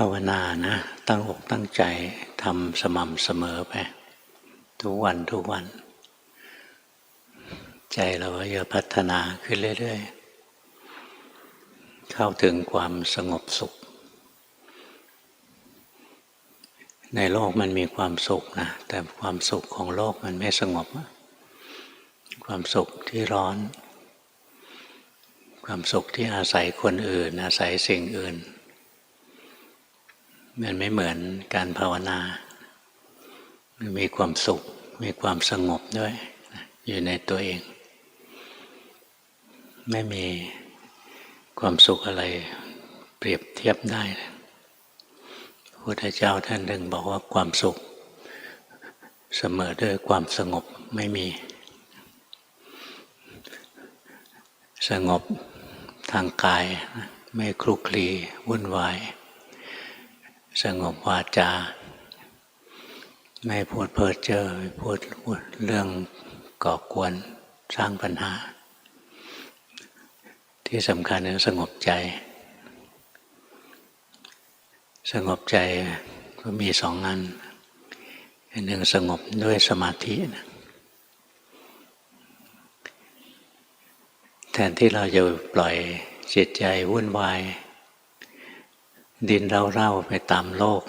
ภาวนานะตั้งอกตั้งใจทำสม่ำเสมอไปทุกวันทุกวันใจเราก็จะพัฒนาขึ้นเรื่อยๆเข้าถึงความสงบสุขในโลกมันมีความสุขนะแต่ความสุขของโลกมันไม่สงบความสุขที่ร้อนความสุขที่อาศัยคนอื่นอาศัยสิ่งอื่นมันไม่เหมือนการภาวนามันมีความสุขมีความสงบด้วยอยู่ในตัวเองไม่มีความสุขอะไรเปรียบเทียบได้พระพุทธเจ้าท่านถึงบอกว่าความสุขเสมอด้วยความสงบไม่มีสงบทางกายไม่คลุกคลีวุ่นวายสงบวาจาไม่พูดเพ้อเจ้อไม่พูดเรื่องก่อกวนสร้างปัญหาที่สำคัญคือสงบใจสงบใจก็มีสองอันอันหนึ่งสงบด้วยสมาธิแทนที่เราจะปล่อยจิตใจวุ่นวายดินเร่าๆไปตามโลก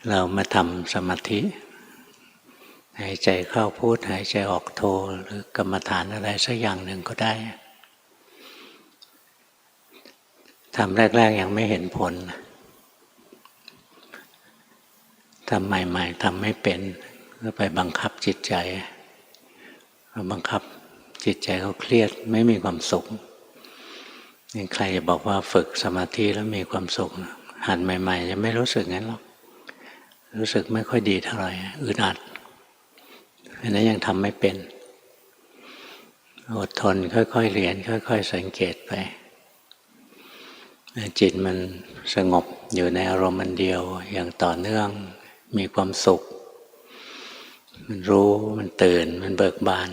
เรามาทำสมาธิหายใจเข้าพุทหายใจออกโทหรือกรรมฐานอะไรสักอย่างหนึ่งก็ได้ทำแรกๆยังไม่เห็นผลทำใหม่ๆทำไม่เป็นก็ไปบังคับจิตใจบังคับจิตใจเขาเครียดไม่มีความสุขนี่ใครจะบอกว่าฝึกสมาธิแล้วมีความสุขหัดใหม่ๆจะไม่รู้สึกงั้นหรอกรู้สึกไม่ค่อยดีเท่าไหร่อึดอัดเพราะนั้นยังทำไม่เป็นอดทนค่อยๆเรียนค่อยๆสังเกตไปจิตมันสงบอยู่ในอารมณ์มันเดียวอย่างต่อเนื่องมีความสุขมันรู้มันตื่นมันเบิกบาน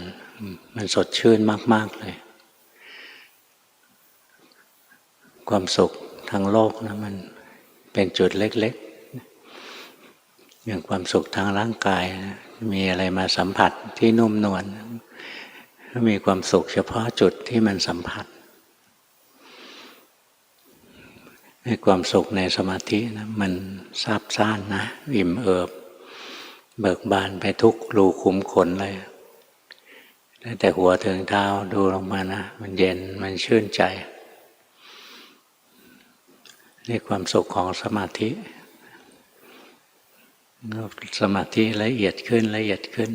มันสดชื่นมากๆเลยความสุขทางโลกนะมันเป็นจุดเล็กๆอย่างความสุขทางร่างกายนะมีอะไรมาสัมผัสที่นุ่มนวลก็มีความสุขเฉพาะจุดที่มันสัมผัสในความสุขในสมาธินะมันซาบซ่านนะอิ่มเอิบเบิกบานไปทุกรูขุมขนเลยตั้งแต่หัวถึงเท้าดูลงมานะมันเย็นมันชื่นใจนี่ความสุขของสมาธิสมาธิละเอียดขึ้นละเอียดขึ้น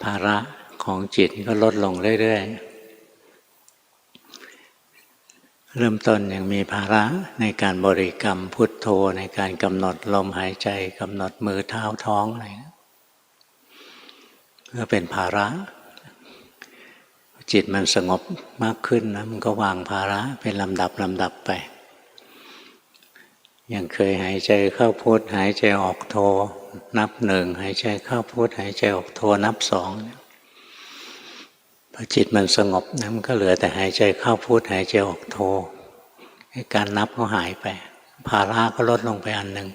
ภาระของจิตก็ลดลงเรื่อยๆเริ่มต้นยังมีภาระในการบริกรรมพุทโธในการกำหนดลมหายใจกำหนดมือเท้าท้องอะไรก็เป็นภาระจิตมันสงบมากขึ้นนะมันก็วางภาระเป็นลำดับไปยังเคยหายใจเข้าพุทหายใจออกโทนับหนึ่งหายใจเข้าพุทหายใจออกโทนับสองพอจิตมันสงบนะมันก็เหลือแต่หายใจเข้าพุทหายใจออกโทการนับก็หายไปภาระก็ลดลงไปอันหนึ่ง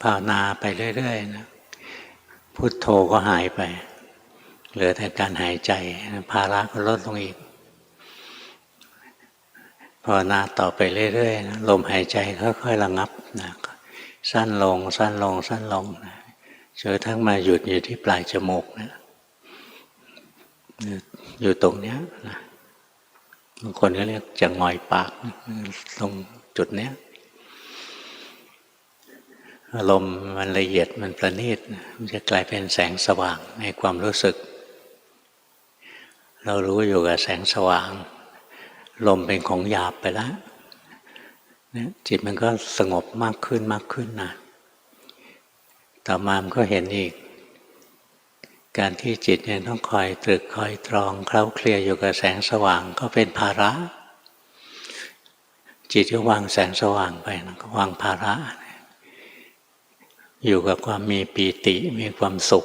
ภาวนาไปเรื่อยๆนะพุทโธก็หายไปเหลือแต่การหายใจภาระก็ลดลงอีกภาวนาต่อไปเรื่อยๆนะลมหายใจค่อยๆระงับนะสั้นลงสั้นลงสั้นลงนะจนกระทั่งมาหยุดอยู่ที่ปลายจมูกนะอยู่ตรงเนี้ยนะบางคนก็เรียกจะงอยปากตรงจุดเนี้ยอารมณ์มันละเอียดมันประณีตมันจะกลายเป็นแสงสว่างในความรู้สึกเรารู้อยู่กับแสงสว่างลมเป็นของหยาบไปแล้วจิตมันก็สงบมากขึ้นนะต่อมามันก็เห็นอีกการที่จิตเนี่ยต้องคอยตรึกคอยตรองเคล้าเคลียอยู่กับแสงสว่างก็เป็นภาระจิตก็วางแสงสว่างไปก็วางภาระอยู่กับความมีปีติมีความสุข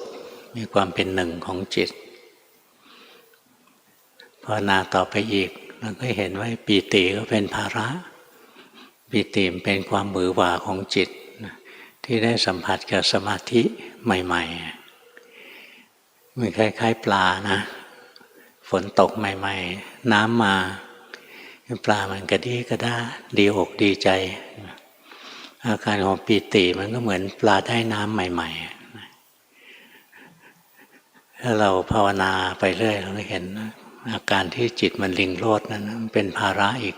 มีความเป็นหนึ่งของจิตภาวนาต่อไปอีก เราก็เห็นว่าปีติก็เป็นภาระปีติเป็นความหวือหวาของจิตที่ได้สัมผัสกับสมาธิใหม่ๆมันคล้ายๆปลานะฝนตกใหม่ๆน้ำมาปลามันกระดี้กระด้าดีอกดีใจอาการของปีติมันก็เหมือนปลาได้น้ำใหม่ๆถ้าเราภาวนาไปเรื่อยเราก็เห็นอาการที่จิตมันลิงโลดนั้นมันเป็นภาระอีก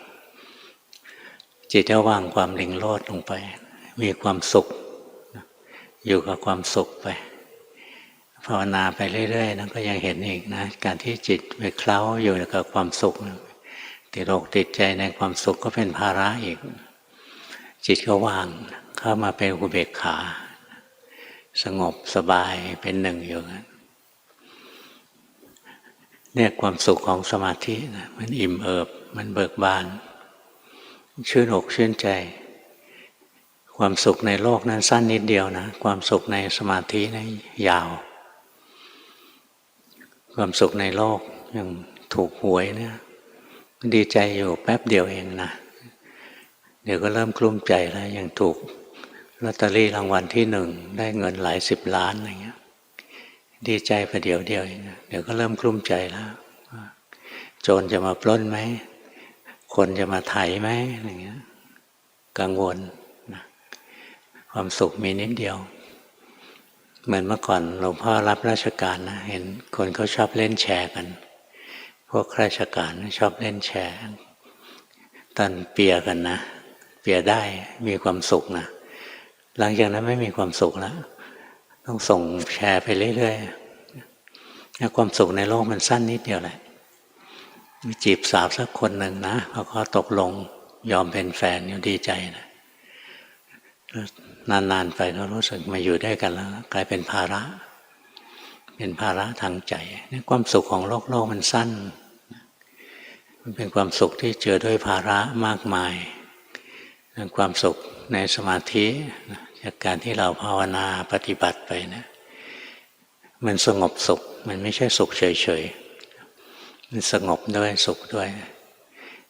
จิตจะวางความลิงโลดลงไปมีความสุขอยู่กับความสุขไปภาวนาไปเรื่อยๆนั้นก็ยังเห็นอีกนะการที่จิตไปเคล้าอยู่กับความสุขติดอกติดใจในความสุขก็เป็นภาระอีกจิตก็ว่างเข้ามาเป็นอุเบกขาสงบสบายเป็นหนึ่งอยู่เนี่ยความสุขของสมาธินะมันอิ่มเอิบมันเบิกบานชื่นอกชื่นใจความสุขในโลกนั้นสั้นนิดเดียวนะความสุขในสมาธินั้นยาวความสุขในโลกอย่างถูกหวยเนี่ยดีใจอยู่แป๊บเดียวเองนะเดี๋ยวก็เริ่มกลุ้มใจแล้วอย่างถูกลอตเตอรี่รางวัลที่หนึ่งได้เงินหลายสิบล้านอะไรเงี้ยดีใจประเดี๋ยวเดียวเองเดี๋ยวก็เริ่มกลุ้มใจแล้วโจรจะมาปล้นไหมคนจะมาไถไหมอะไรเงี้ยกังวลนะความสุขมีนิดเดียวเหมือนเมื่อก่อนหลวงพ่อรับราชการนะเห็นคนเขาชอบเล่นแชร์กันพวกราชการชอบเล่นแชร์ตอนเปียกันนะเปียได้มีความสุขนะหลังจากนั้นไม่มีความสุขแล้วต้องส่งแชร์ไปเรื่อยๆความสุขในโลกมันสั้นนิดเดียวแหละมีจีบสาวสักคนหนึ่งนะพอเขาตกลงยอมเป็นแฟนอยู่ดีใจนะนานๆไปก็รู้สึกมาอยู่ด้วยกันแล้วกลายเป็นภาระเป็นภาระทางใจนี่ความสุขของโลกมันสั้นมันเป็นความสุขที่เจือด้วยภาระมากมายความสุขในสมาธิจากการที่เราภาวนาปฏิบัติไปนะมันสงบสุขมันไม่ใช่สุขเฉยๆมันสงบด้วยสุขด้วย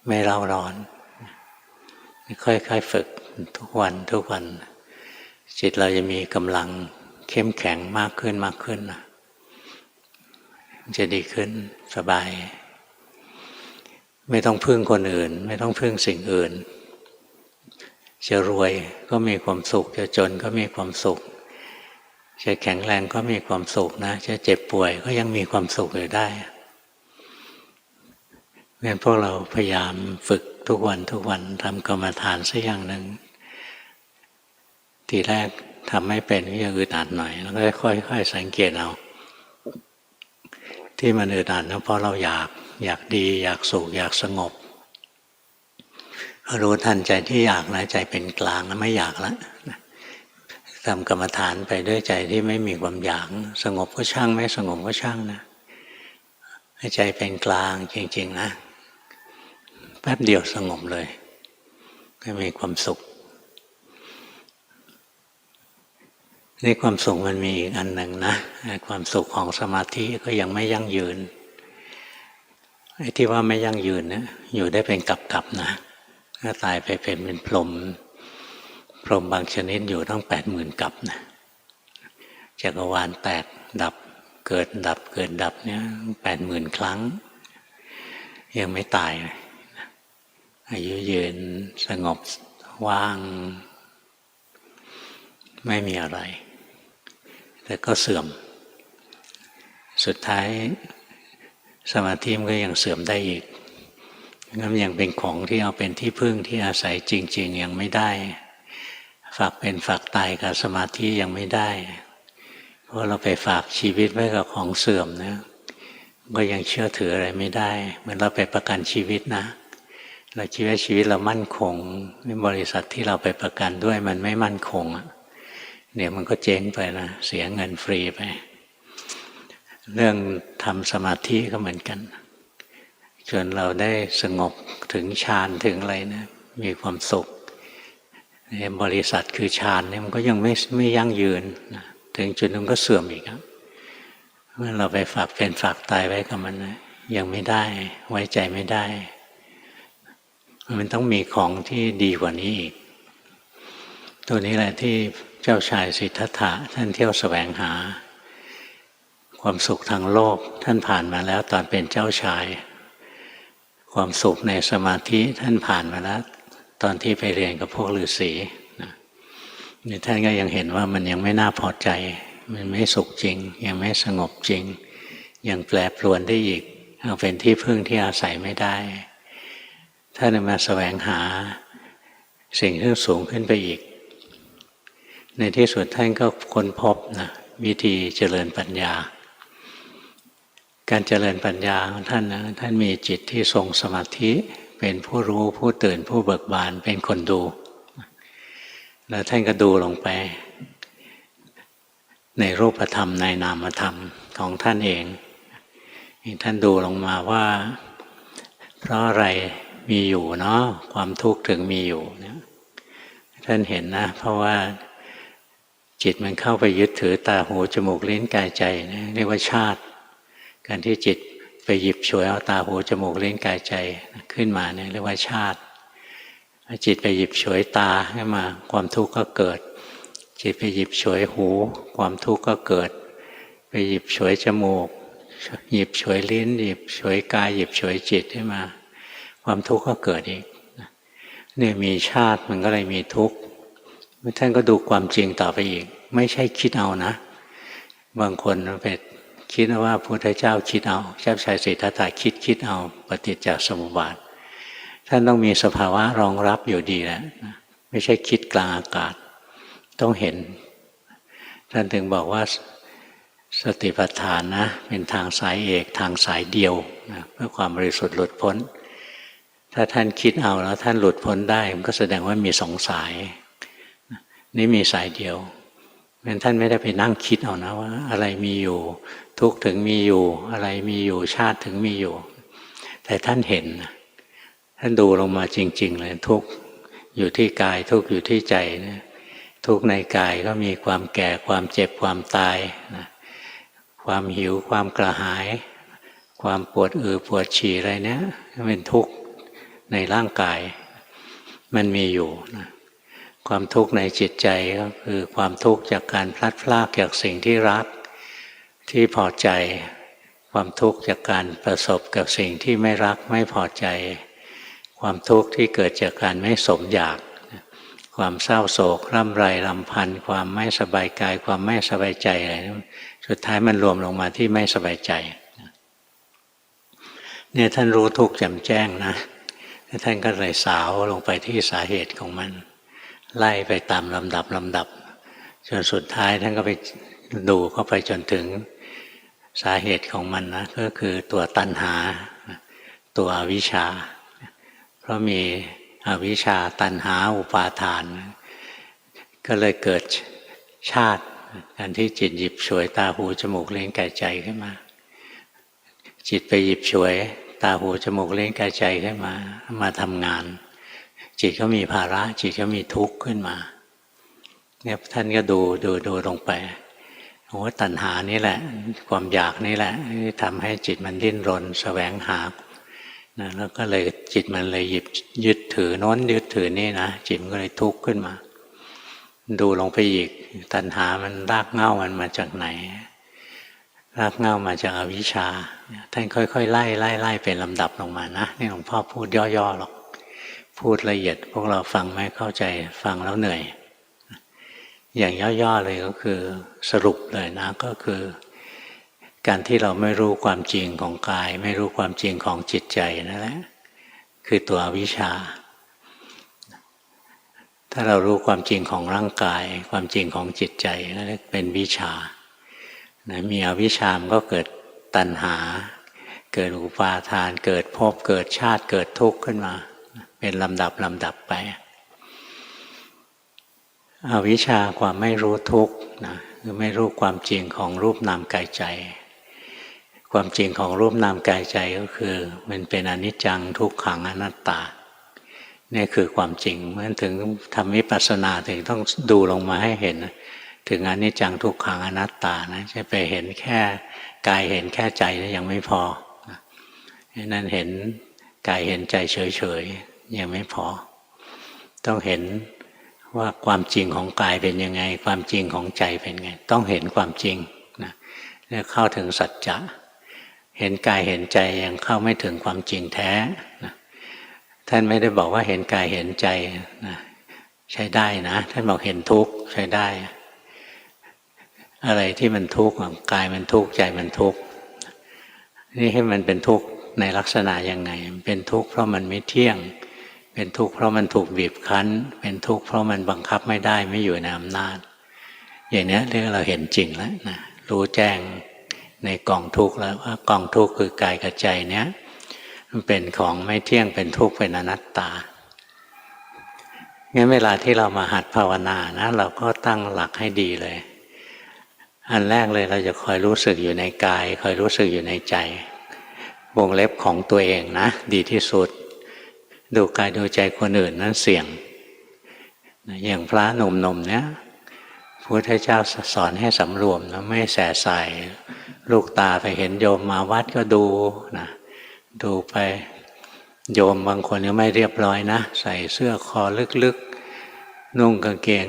ไม่เร่าร้อนค่อยๆฝึกทุกวันทุกวันจิตเราจะมีกำลังเข้มแข็งมากขึ้นมากขึ้นนะมันจะดีขึ้นสบายไม่ต้องพึ่งคนอื่นไม่ต้องพึ่งสิ่งอื่นจะรวยก็มีความสุขจะจนก็มีความสุขจะแข็งแรงก็มีความสุขนะจะเจ็บป่วยก็ยังมีความสุขอยู่ได้งั้นพวกเราพยายามฝึกทุกวันทุกวันทำกรรมฐานสักอย่างหนึ่งทีแรกทำไม่เป็นก็ยังอึดอัดหน่อยแล้วก็ค่อยๆสังเกตเอาที่มันอึดอัดนะเพราะเราอยากดีอยากสุขอยากสงบรู้ทันใจที่อยากนะใจเป็นกลางแล้วไม่อยากแล้วทำกรรมฐานไปด้วยใจที่ไม่มีความอยากสงบก็ช่างไม่สงบก็ช่างนะให้ใจเป็นกลางจริงๆนะแป๊บเดียวสงบเลยก็มีความสุขนี่ความสุขมันมีอีกอันหนึ่งนะความสุขของสมาธิก็ยังไม่ยั่งยืนไอ้ที่ว่าไม่ยั่งยืนเนี่ยอยู่ได้เป็นกับๆนะถ้าตายไปเป็นพรหมบางชนิดอยู่ต้อง80,000 กับนะจักรวาลแตกดับเกิดดับเกิดดับเนี่ย80,000 ครั้งยังไม่ตายเลยอายุยืนสงบว่างไม่มีอะไรแต่ก็เสื่อมสุดท้ายสมาธิมันก็ยังเสื่อมได้อีกงั้นยังเป็นของที่เอาเป็นที่พึ่งที่อาศัยจริงๆยังไม่ได้ฝากเป็นฝากตายกับสมาธิยังไม่ได้เพราะเราไปฝากชีวิตไว้กับของเสื่อมนะก็ยังเชื่อถืออะไรไม่ได้เหมือนเราไปประกันชีวิตนะเราคิดว่าชีวิตเรามั่นคงบริษัทที่เราไปประกันด้วยมันไม่มั่นคงเดี๋ยวมันก็เจ๊งไปนะเสียเงินฟรีไปเรื่องทำสมาธิก็เหมือนกันจนเราได้สงบถึงฌานถึงอะไรนะมีความสุขบริษัทคือฌานเนี่ยมันก็ยังไม่ยั่งยืนนะถึงจุดนึงก็เสื่อมอีกครับเมื่อเราไปฝากเป็นฝากตายไว้กับมันนะยังไม่ได้ไว้ใจไม่ได้ มันต้องมีของที่ดีกว่านี้อีกตัวนี้แหละที่เจ้าชายสิทธัตถะท่านเที่ยวแสวงหาความสุขทางโลกท่านผ่านมาแล้วตอนเป็นเจ้าชายความสุขในสมาธิท่านผ่านมาแล้วตอนที่ไปเรียนกับพวกฤาษีนี่ท่านก็ยังเห็นว่ามันยังไม่น่าพอใจมันไม่สุขจริงยังไม่สงบจริงยังแปรปรวนได้อีกเอาเป็นที่พึ่งที่อาศัยไม่ได้ท่านมาแสวงหาสิ่งที่สูงขึ้นไปอีกในที่สุดท่านก็ค้นพบนะวิธีเจริญปัญญาการเจริญปัญญาของท่านนะท่านมีจิตที่ทรงสมาธิเป็นผู้รู้ผู้ตื่นผู้เบิกบานเป็นคนดูแล้วท่านก็ดูลงไปในรูปธรรมในนามธรรมของท่านเองท่านดูลงมาว่าเพราะอะไรมีอยู่เนาะความทุกข์ถึงมีอยู่ท่านเห็นนะเพราะว่าจิตมันเข้าไปยึดถือตาหูจมูกลิ้นกายใจนะเรียกว่าชาติการที่จิตไปหยิบฉวยเอาตาหูจมูกลิ้นกายใจขึ้นมาเนี่ยเรียกว่าชาติจิตไปหยิบฉวยตาขึ้นมาความทุกข์ก็เกิดจิตไปหยิบฉวยหูความทุกข์ก็เกิดไปหยิบฉวยจมูกหยิบฉวยลิ้นหยิบฉวยกายหยิบฉวยจิตขึ้นมาความทุกข์ก็เกิดอีกเนี่ยมีชาติมันก็เลยมีทุกข์ท่านก็ดูความจริงต่อไปอีกไม่ใช่คิดเอานะบางคนไปคิดว่าพระพุทธเจ้าคิดเอาเจ้าชายสิทธัตถะคิดเอาปฏิจจสมุปบาทท่านต้องมีสภาวะรองรับอยู่ดีแหละไม่ใช่คิดกลางอากาศต้องเห็นท่านถึงบอกว่าสติปัฏฐานนะเป็นทางสายเอกทางสายเดียวนะเพื่อความบริสุทธิ์หลุดพ้นถ้าท่านคิดเอาแล้วท่านหลุดพ้นได้มันก็แสดงว่ามีสองสายนี่มีสายเดียวงั้นท่านไม่ได้ไปนั่งคิดเอานะว่าอะไรมีอยู่ทุกข์ถึงมีอยู่อะไรมีอยู่ชาติถึงมีอยู่แต่ท่านเห็นท่านดูลงมาจริงๆเลยทุกข์อยู่ที่กายทุกข์อยู่ที่ใจนะทุกข์ในกายก็มีความแก่ความเจ็บความตายนะความหิวความกระหายความปวดปวดฉี่อะไรเนี้ยเป็นทุกข์ในร่างกายมันมีอยู่นะความทุกข์ในจิตใจก็คือความทุกข์จากการพลัดพรากจากสิ่งที่รักที่พอใจความทุกข์จากการประสบกับสิ่งที่ไม่รักไม่พอใจความทุกข์ที่เกิดจากการไม่สมอยากความเศร้าโศกร่ำไรรำพันความไม่สบายกายความไม่สบายใจอะไรสุดท้ายมันรวมลงมาที่ไม่สบายใจเนี่ยท่านรู้ทุกข์แจ่มแจ้งนะท่านก็เลยสาวลงไปที่สาเหตุของมันไล่ไปตามลำดับจนสุดท้ายท่านก็ไปดูเข้าไปจนถึงสาเหตุของมันนะก็คือตัวตัณหาตัวอวิชชาเพราะมีอวิชชาตัณหาอุปาทานก็เลยเกิดชาติการที่จิตหยิบฉวยตาหูจมูกลิ้นกายใจขึ้นมาจิตไปหยิบฉวยตาหูจมูกลิ้นกายใจขึ้นมาทำงานจิตก็มีภาระจิตก็มีทุกข์ขึ้นมาเนี่ยท่านก็ดูลงไปโอ้ตัณหานี่แหละความอยากนี่แหละที่ทำให้จิตมันดิ้นรนแสวงหานะแล้วก็เลยจิตมันเลยหยิบยึดถือโน้นยึดถือนี่นะจิตมันก็เลยทุกข์ขึ้นมาดูลงไปอีกตัณหามันรากเหง้ามันมาจากไหนรากเหง้ามาจากอวิชชาท่านค่อยๆไล่เป็นลำดับลงมานะนี่หลวงพ่อพูดย่อๆหรอกพูดละเอียดพวกเราฟังไม่เข้าใจฟังแล้วเหนื่อยอย่างย่อๆเลยก็คือสรุปเลยนะก็คือการที่เราไม่รู้ความจริงของกายไม่รู้ความจริงของจิตใจนั่นแหละคือตัวอวิชชาถ้าเรารู้ความจริงของร่างกายความจริงของจิตใจนั่นเป็นวิชานะมีอวิชชามันก็เกิดตัณหาเกิดอุปาทานเกิดภพเกิดชาติเกิดทุกข์ขึ้นมาเป็นลำดับไปอวิชชาความไม่รู้ทุกข์นะคือไม่รู้ความจริงของรูปนามกายใจความจริงของรูปนามกายใจก็คือมันเป็นอนิจจังทุกขังอนัตตานี่คือความจริงเมื่อถึงทำวิปัสสนาถึงต้องดูลงมาให้เห็นถึงอนิจจังทุกขังอนัตตานะจะไปเห็นแค่กายเห็นแค่ใจยังไม่พอนั่นเห็นกายเห็นใจเฉย ยังไม่พอต้องเห็นว่าความจริงของกายเป็นยังไงความจริงของใจเป็นไงต้องเห็นความจริงนะแล้วเข้าถึงสัจจะเห็นกายเห็นใจยังเข้าไม่ถึงความจริงแท้นะท่านไม่ได้บอกว่าเห็นกายเห็นใจนะใช้ได้นะท่านบอกเห็นทุกข์ใช้ได้อะไรที่มันทุกข์กายมันทุกข์ใจมันทุกข์นี่ให้มันเป็นทุกข์ในลักษณะยังไงเป็นทุกข์เพราะมันไม่เที่ยงเป็นทุกข์เพราะมันถูกบีบคั้นเป็นทุกข์เพราะมันบังคับไม่ได้ไม่อยู่ในอำนาจอย่างนี้เรียกเราเห็นจริงแล้วนะรู้แจ้งในกองทุกข์แล้วว่ากองทุกข์คือกายกับใจเนี้ยมันเป็นของไม่เที่ยงเป็นทุกข์เป็นอนัตตางั้นเวลาที่เรามาหัดภาวนานะเราก็ตั้งหลักให้ดีเลยอันแรกเลยเราจะคอยรู้สึกอยู่ในกายคอยรู้สึกอยู่ในใจวงเล็บของตัวเองนะดีที่สุดดูกายดูใจคนอื่นนั้นเสี่ยงอย่างพระหนุ่มๆเนี่ยพระพุทธเจ้าสอนให้สำรวมนะไม่แส่ใส่ลูกตาไปเห็นโยมมาวัดก็ดูนะดูไปโยมบางคนก็ไม่เรียบร้อยนะใส่เสื้อคอลึกๆนุ่งกางเกง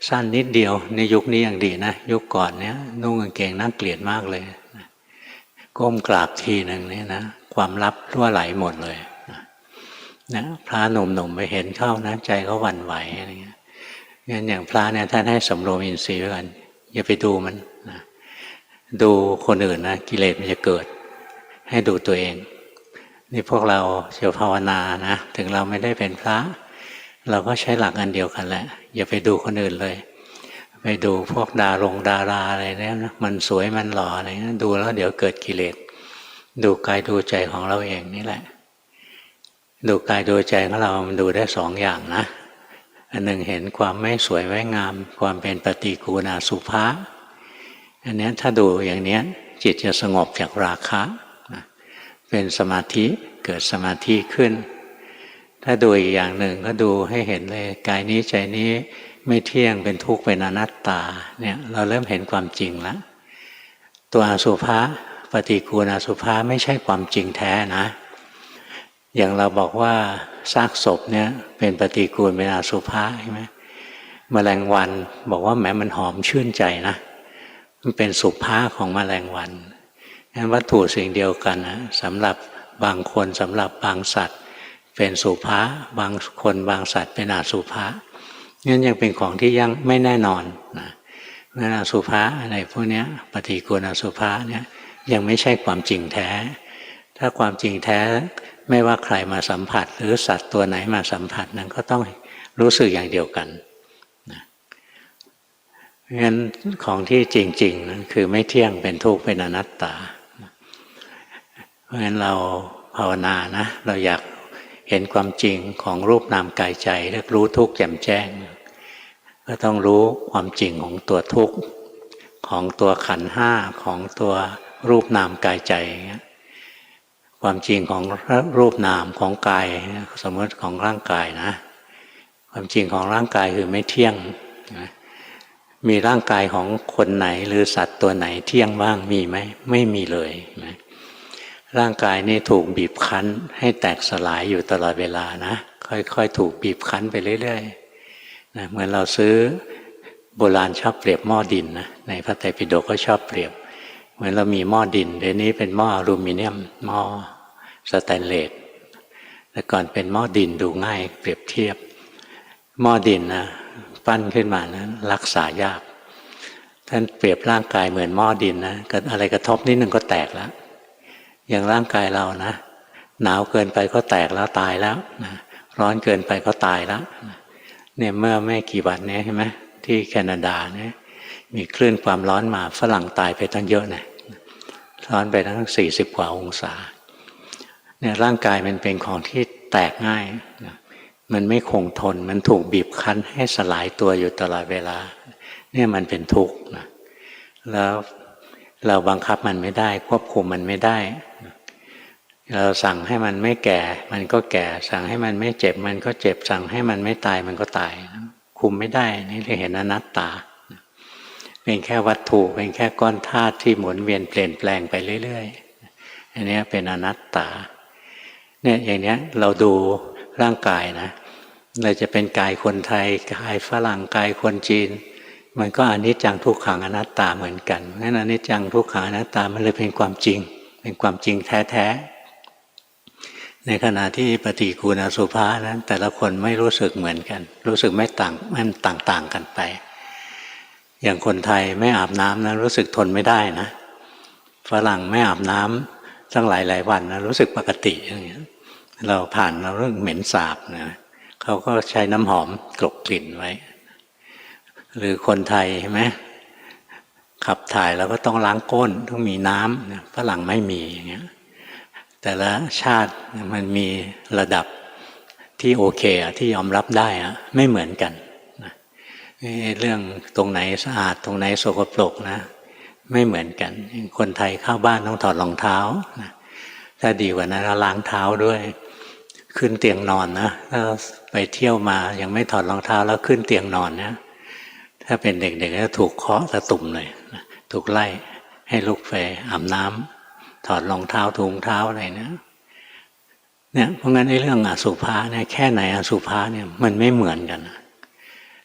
สั้นนิดเดียวในยุคนี้ยังดีนะยุคก่อนเนี้ยนุ่งกางเกงน่าเกลียดมากเลยก้มกราบทีหนึ่งนี่นะความลับรั่วไหลหมดเลยนะพระหนุ่มๆไปเห็นเข้านะใจก็หวั่นไหวอะไรเงี้ยงั้นอย่างพระเนี่ยท่านให้สำรวมอินทรีย์ไว้ก่อนอย่าไปดูมันนะดูคนอื่นนะกิเลสมันจะเกิดให้ดูตัวเองนี่พวกเราจะภาวนานะถึงเราไม่ได้เป็นพระเราก็ใช้หลักอันเดียวกันแหละอย่าไปดูคนอื่นเลยไปดูพวกดาราอะไรเนี่ยนะมันสวยมันหล่ออะไรนะดูแล้วเดี๋ยวเกิดกิเลสดูกายดูใจของเราเองนี่แหละดูกายดูใจของเรามันดูได้สองอย่างนะอันหนึ่งเห็นความไม่สวยไม่งามความเป็นปฏิกูณอสุภะอันนี้ถ้าดูอย่างนี้จิตจะสงบจากราคะเป็นสมาธิเกิดสมาธิขึ้นถ้าดูอีกอย่างหนึ่งก็ดูให้เห็นเลยกายนี้ใจนี้ไม่เที่ยงเป็นทุกข์เป็นอนัตตาเนี่ยเราเริ่มเห็นความจริงแล้วตัวอสุภะปฏิกูณอสุภะไม่ใช่ความจริงแท้นะอย่างเราบอกว่าซากศพเนี่ยเป็นปฏิกูลเป็นอสุภะใช่ไหมแมลงวันบอกว่าแม้มันหอมชื่นใจนะมันเป็นสุภะของแมลงวันงั้นวัตถุสิ่งเดียวกันนะสำหรับบางคนสำหรับบางสัตว์เป็นสุภะบางคนบางสัตว์เป็นอสุภะงั้นยังเป็นของที่ยังไม่แน่นอนนะงั้นอสุภะอะไรพวกนี้ปฏิกูลอสุภะเนี่ยยังไม่ใช่ความจริงแท้ถ้าความจริงแท้ไม่ว่าใครมาสัมผัสหรือสัตว์ตัวไหนมาสัมผัสนั้นก็ต้องรู้สึกอย่างเดียวกันนะงั้นของที่จริงๆนั้นคือไม่เที่ยงเป็นทุกข์เป็นอนัตตาเพราะฉะนั้นเราภาวนานะเราอยากเห็นความจริงของรูปนามกายใจเรียกรู้ทุกข์แจ่มแจ้งก็ต้องรู้ความจริงของตัวทุกข์ของตัวขันธ์ห้าของตัวรูปนามกายใจความจริงของรูปนามของกายสมมติของร่างกายนะความจริงของร่างกายคือไม่เที่ยงมีร่างกายของคนไหนหรือสัตว์ตัวไหนเที่ยงบ้างมีไหมไม่มีเลยนะร่างกายนี่ถูกบีบคั้นให้แตกสลายอยู่ตลอดเวลานะค่อยๆถูกบีบคั้นไปเรื่อยๆนะเหมือนเราซื้อโบราณชอบเปรียบหม้อดินนะในพระไตรปิฎกก็ชอบเปรียบเหมือนเรามีหม้อดินเดี๋ยวนี้เป็นหม้ออลูมิเนียมหม้อสแตนเลสแต่ก่อนเป็นหม้อดินดูง่ายเปรียบเทียบหม้อดินนะปั้นขึ้นมานะรักษายากท่านเปรียบร่างกายเหมือนหม้อดินนะอะไรกระทบนิดหนึ่งก็แตกแล้วอย่างร่างกายเรานะหนาวเกินไปก็แตกแล้วตายแล้วนะร้อนเกินไปก็ตายแล้วเนี่ยเมื่อไม่กี่วันนี้ใช่ไหมที่แคนาดาเนี่ยมีคลื่นความร้อนมาฝรั่งตายไปตั้งเยอะนะร้อนไปตั้ง40 กว่าองศาเนี่ยร่างกายมันเป็นของที่แตกง่ายมันไม่คงทนมันถูกบีบคั้นให้สลายตัวอยู่ตลอดเวลาเนี่ยมันเป็นทุกข์นะแล้วเราบังคับมันไม่ได้ควบคุมมันไม่ได้เราสั่งให้มันไม่แก่มันก็แก่สั่งให้มันไม่เจ็บมันก็เจ็บสั่งให้มันไม่ตายมันก็ตายคุมไม่ได้นี่เรียกเห็นอนัตตาเป็นแค่วัตถุเป็นแค่ก้อนธาตุที่หมุนเวียนเปลี่ยนแปลงไปเรื่อยๆอันนี้เป็นอนัตตาเนี่ยอย่างนี้เราดู ร่างกายนะเลยจะเป็นกายคนไทยกายฝรั่งกายคนจีนมันก็อนิจจังทุกขังอนัตตาเหมือนกันนั่นอนิจจังทุกขังอนัตตามันเลยเป็นความจริงเป็นความจริงแท้ๆในขณะที่ปฏิกูณอสุภะนั้นแต่ละคนไม่รู้สึกเหมือนกันรู้สึกไม่ต่างมันต่างๆกันไปอย่างคนไทยไม่อาบน้ำนะรู้สึกทนไม่ได้นะฝรั่งไม่อาบน้ำตั้งหลายวันนะรู้สึกปกติอย่างเงี้ยเราผ่านเราเรื่องเหม็นสาบนะเขาก็ใช้น้ำหอมกลบกลิ่นไว้หรือคนไทยใช่ไหมขับถ่ายเราก็ต้องล้างก้นต้องมีน้ำนะฝรั่งไม่มีอย่างเงี้ยแต่ละชาติมันมีระดับที่โอเคที่ยอมรับได้ไม่เหมือนกันนะเรื่องตรงไหนสะอาดตรงไหนสกปรกนะไม่เหมือนกันคนไทยเข้าบ้านต้องถอดรองเท้านะถ้าดีกว่านั้นล้างเท้าด้วยขึ้นเตียงนอนนะถ้าไปเที่ยวมายังไม่ถอดรองเท้าแล้วขึ้นเตียงนอนนะถ้าเป็นเด็กๆก็ถูกเคาะตะตุ่มเลยนะถูกไล่ให้ลุกไปอาบน้ำถอดรองเท้าถุงเท้าอะไรเนี่ยเพราะงั้นไอ้เรื่องอสุภะเนี่ยแค่ไหนอสุภะเนี่ยมันไม่เหมือนกัน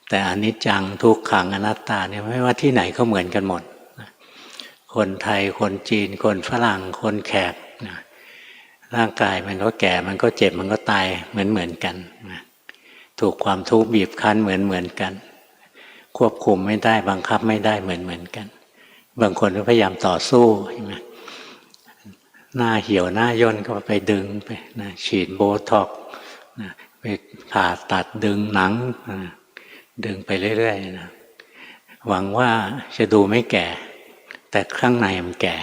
แต่อนิจจังทุกขังอนัตตาเนี่ยไม่ว่าที่ไหนก็เหมือนกันหมดคนไทยคนจีนคนฝรั่งคนแขกนะร่างกายมันก็แก่มันก็เจ็บมันก็ตายเหมือนกันนะถูกความทุกข์บีบคั้นเหมือนกันควบคุมไม่ได้บังคับไม่ได้เหมือนกันบางคนก็พยายามต่อสู้ใช่ไหมหน้าเหี่ยวหน้าย่นก็ไปดึงไปนะฉีดโบท็อกซ์นะไปผ่าตัดดึงหนังนะดึงไปเรื่อยๆนะหวังว่าจะดูไม่แก่แต่ข้างในมันแก่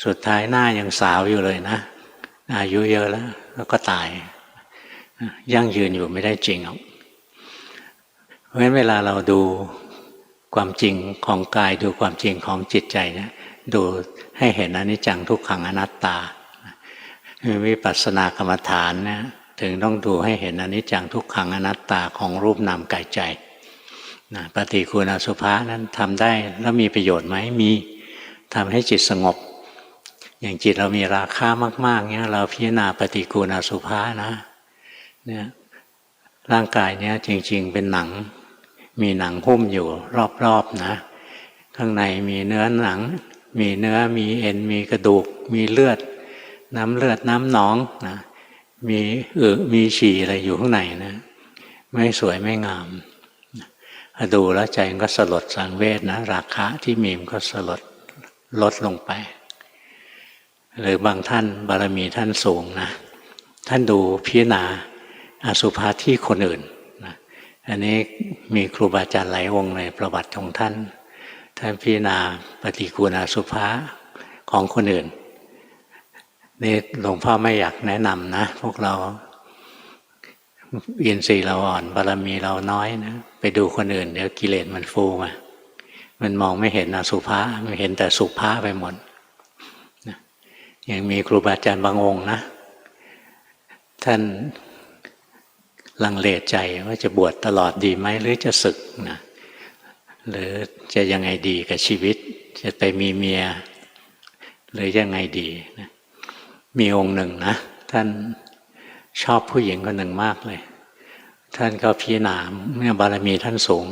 สุดท้ายหน้ายังสาวอยู่เลยนะอายุเยอะแล้วก็ตายยั่งยืนอยู่ไม่ได้จริงหรอกเพราะฉะนั้นเวลาเราดูความจริงของกายดูความจริงของจิตใจนะดูให้เห็นอนิจจังทุกขังอนัตตาวิปัสสนากรรมฐานนะถึงต้องดูให้เห็นอนิจจังทุกขังอนัตตาของรูปนามกายใจปฏิกูณอสุภะนั้นทำได้แล้วมีประโยชน์ไหมมีทำให้จิตสงบอย่างจิตเรามีราคามากๆเนี่ยเราพิจารณาปฏิกูณอสุภะนะเนี่ยร่างกายเนี่ยจริงๆเป็นหนังมีหนังหุ้มอยู่รอบๆนะข้างในมีเนื้อหนังมีเนื้อมีเอ็นมีกระดูกมีเลือดน้ำเลือดน้ำหนองนะมีมีฉี่อะไรอยู่ข้างในนะไม่สวยไม่งามดูแล้วใจมันก็สลดสังเวชนะราคะที่มีมันก็สลดลดลงไปหรือบางท่านบารมีท่านสูงนะท่านดูพิจารณาอสุภะที่คนอื่นนะอันนี้มีครูบาอาจารย์หลายองค์ในประวัติของท่านพิจารณาปฏิกูณอสุภะของคนอื่นนี่หลวงพ่อไม่อยากแนะนำนะพวกเราอินทรีย์เราอ่อนบารมีเราน้อยนะไปดูคนอื่นเดี๋ยวกิเลสมันฟูมามันมองไม่เห็นอสุภะมันเห็นแต่สุภะไปหมดนะยังมีครูบาอาจารย์บางองค์นะท่านลังเลใจว่าจะบวชตลอดดีไหมหรือจะสึกนะหรือจะยังไงดีกับชีวิตจะไปมีเมียหรือยังไงดีนะมีองค์หนึ่งนะท่านชอบผู้หญิงคนหนึ่งมากเลยท่านก็พิจารณาเมื่อบารมีท่านสูง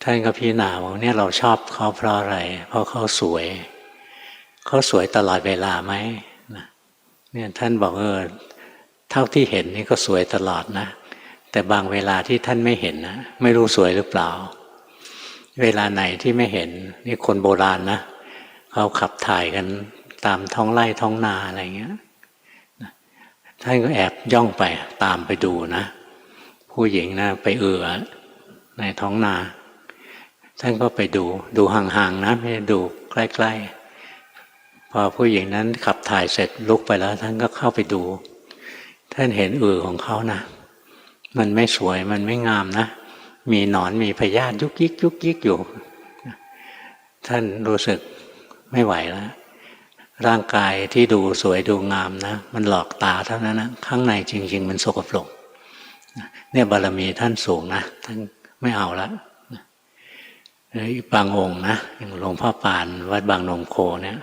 ท่านก็พิจารณาว่าเนี่ยเราชอบเขาเพราะอะไรเพราะเขาสวยตลอดเวลาไหมนะเนี่ยท่านบอกเท่าที่เห็นนี่ก็สวยตลอดนะแต่บางเวลาที่ท่านไม่เห็นนะไม่รู้สวยหรือเปล่าเวลาไหนที่ไม่เห็นนี่คนโบราณนะเขาขับถ่ายกันตามท้องไร่ท้องนาอะไรเงี้ยท่านก็แอบย่องไปตามไปดูนะผู้หญิงนะไปในท้องนาท่านก็ไปดูห่างๆนะไม่ได้ดูใกล้ๆพอผู้หญิงนั้นขับถ่ายเสร็จลุกไปแล้วท่านก็เข้าไปดูท่านเห็นของเขานะมันไม่สวยมันไม่งามนะมีหนอนมีพยาธิยุกยิกอยู่ท่านรู้สึกไม่ไหวแล้วร่างกายที่ดูสวยดูงามนะมันหลอกตาเท่านั้นนะข้างในจริงๆมันสกปรกเนี่ยบารมีท่านสูงนะท่านไม่เอาแล้วบางองค์นะอย่างหลวงพ่อปานวัดบางนมโคเนี่ย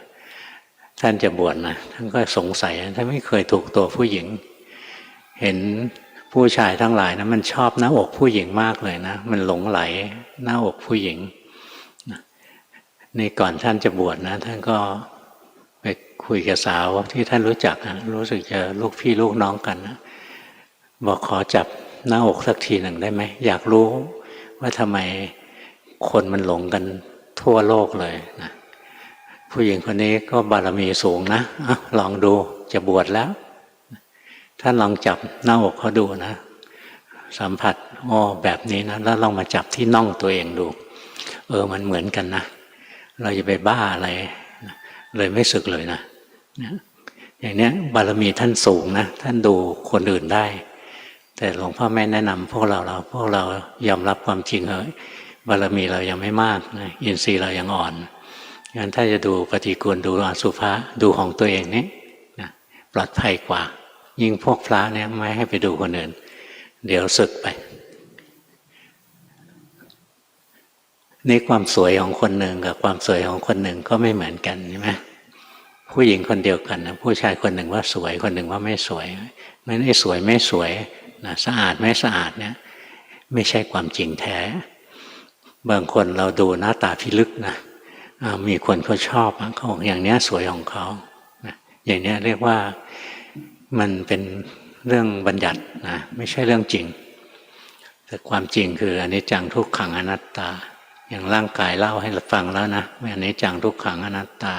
ท่านจะบวชนะท่านก็สงสัยท่านไม่เคยถูกตัวผู้หญิง เห็นผู้ชายทั้งหลายนะมันชอบหน้าอกผู้หญิงมากเลยนะมันหลงไหลหน้าอกผู้หญิงนี่ก่อนท่านจะบวชนะท่านก็ไปคุยกับสาวที่ท่านรู้จักนะรู้สึกจะลูกพี่ลูกน้องกันนะบอกขอจับหน้าอกสักทีหนึ่งได้ไหมอยากรู้ว่าทำไมคนมันหลงกันทั่วโลกเลยนะผู้หญิงคนนี้ก็บารมีสูงนะลองดูจะบวชแล้วท่านลองจับหน้าอกเขาดูนะสัมผัสแบบนี้นะแล้วลองมาจับที่น่องตัวเองดูมันเหมือนกันนะเราจะไปบ้าอะไรเลยไม่สึกเลยนะอย่างนี้บารมีท่านสูงนะท่านดูคนอื่นได้แต่หลวงพ่อไม่แนะนำพวกเรายอมรับความจริงบารมีเรายังไม่มากนะอินทรีย์เรายังอ่อนงั้นถ้าจะดูปฏิกูลดูอสุภะดูของตัวเองนี่นะปลอดภัยกว่ายิ่งพวกพระเนี่ยไม่ให้ไปดูคนอื่นเดี๋ยวสึกไปนี่ความสวยของคนหนึ่งกับความสวยของคนหนึ่งก็ไม่เหมือนกันใช่ไหมผู้หญิงคนเดียวกันนะผู้ชายคนหนึ่งว่าสวยคนหนึ่งว่าไม่สวยไม่ได้สวยไม่สวยนะสะอาดไม่สะอาดเนี่ยไม่ใช่ความจริงแท้บางคนเราดูหน้าตาพิลึกนะมีคนเขาชอบเขาบอกอย่างนี้สวยของเขาอย่างนี้เรียกว่ามันเป็นเรื่องบัญญัตินะไม่ใช่เรื่องจริงแต่ความจริงคืออนิจจังทุกขังอนัตตาอย่างร่างกายเล่าให้เราฟังแล้วนะอนิจจังทุกขังอนัตตา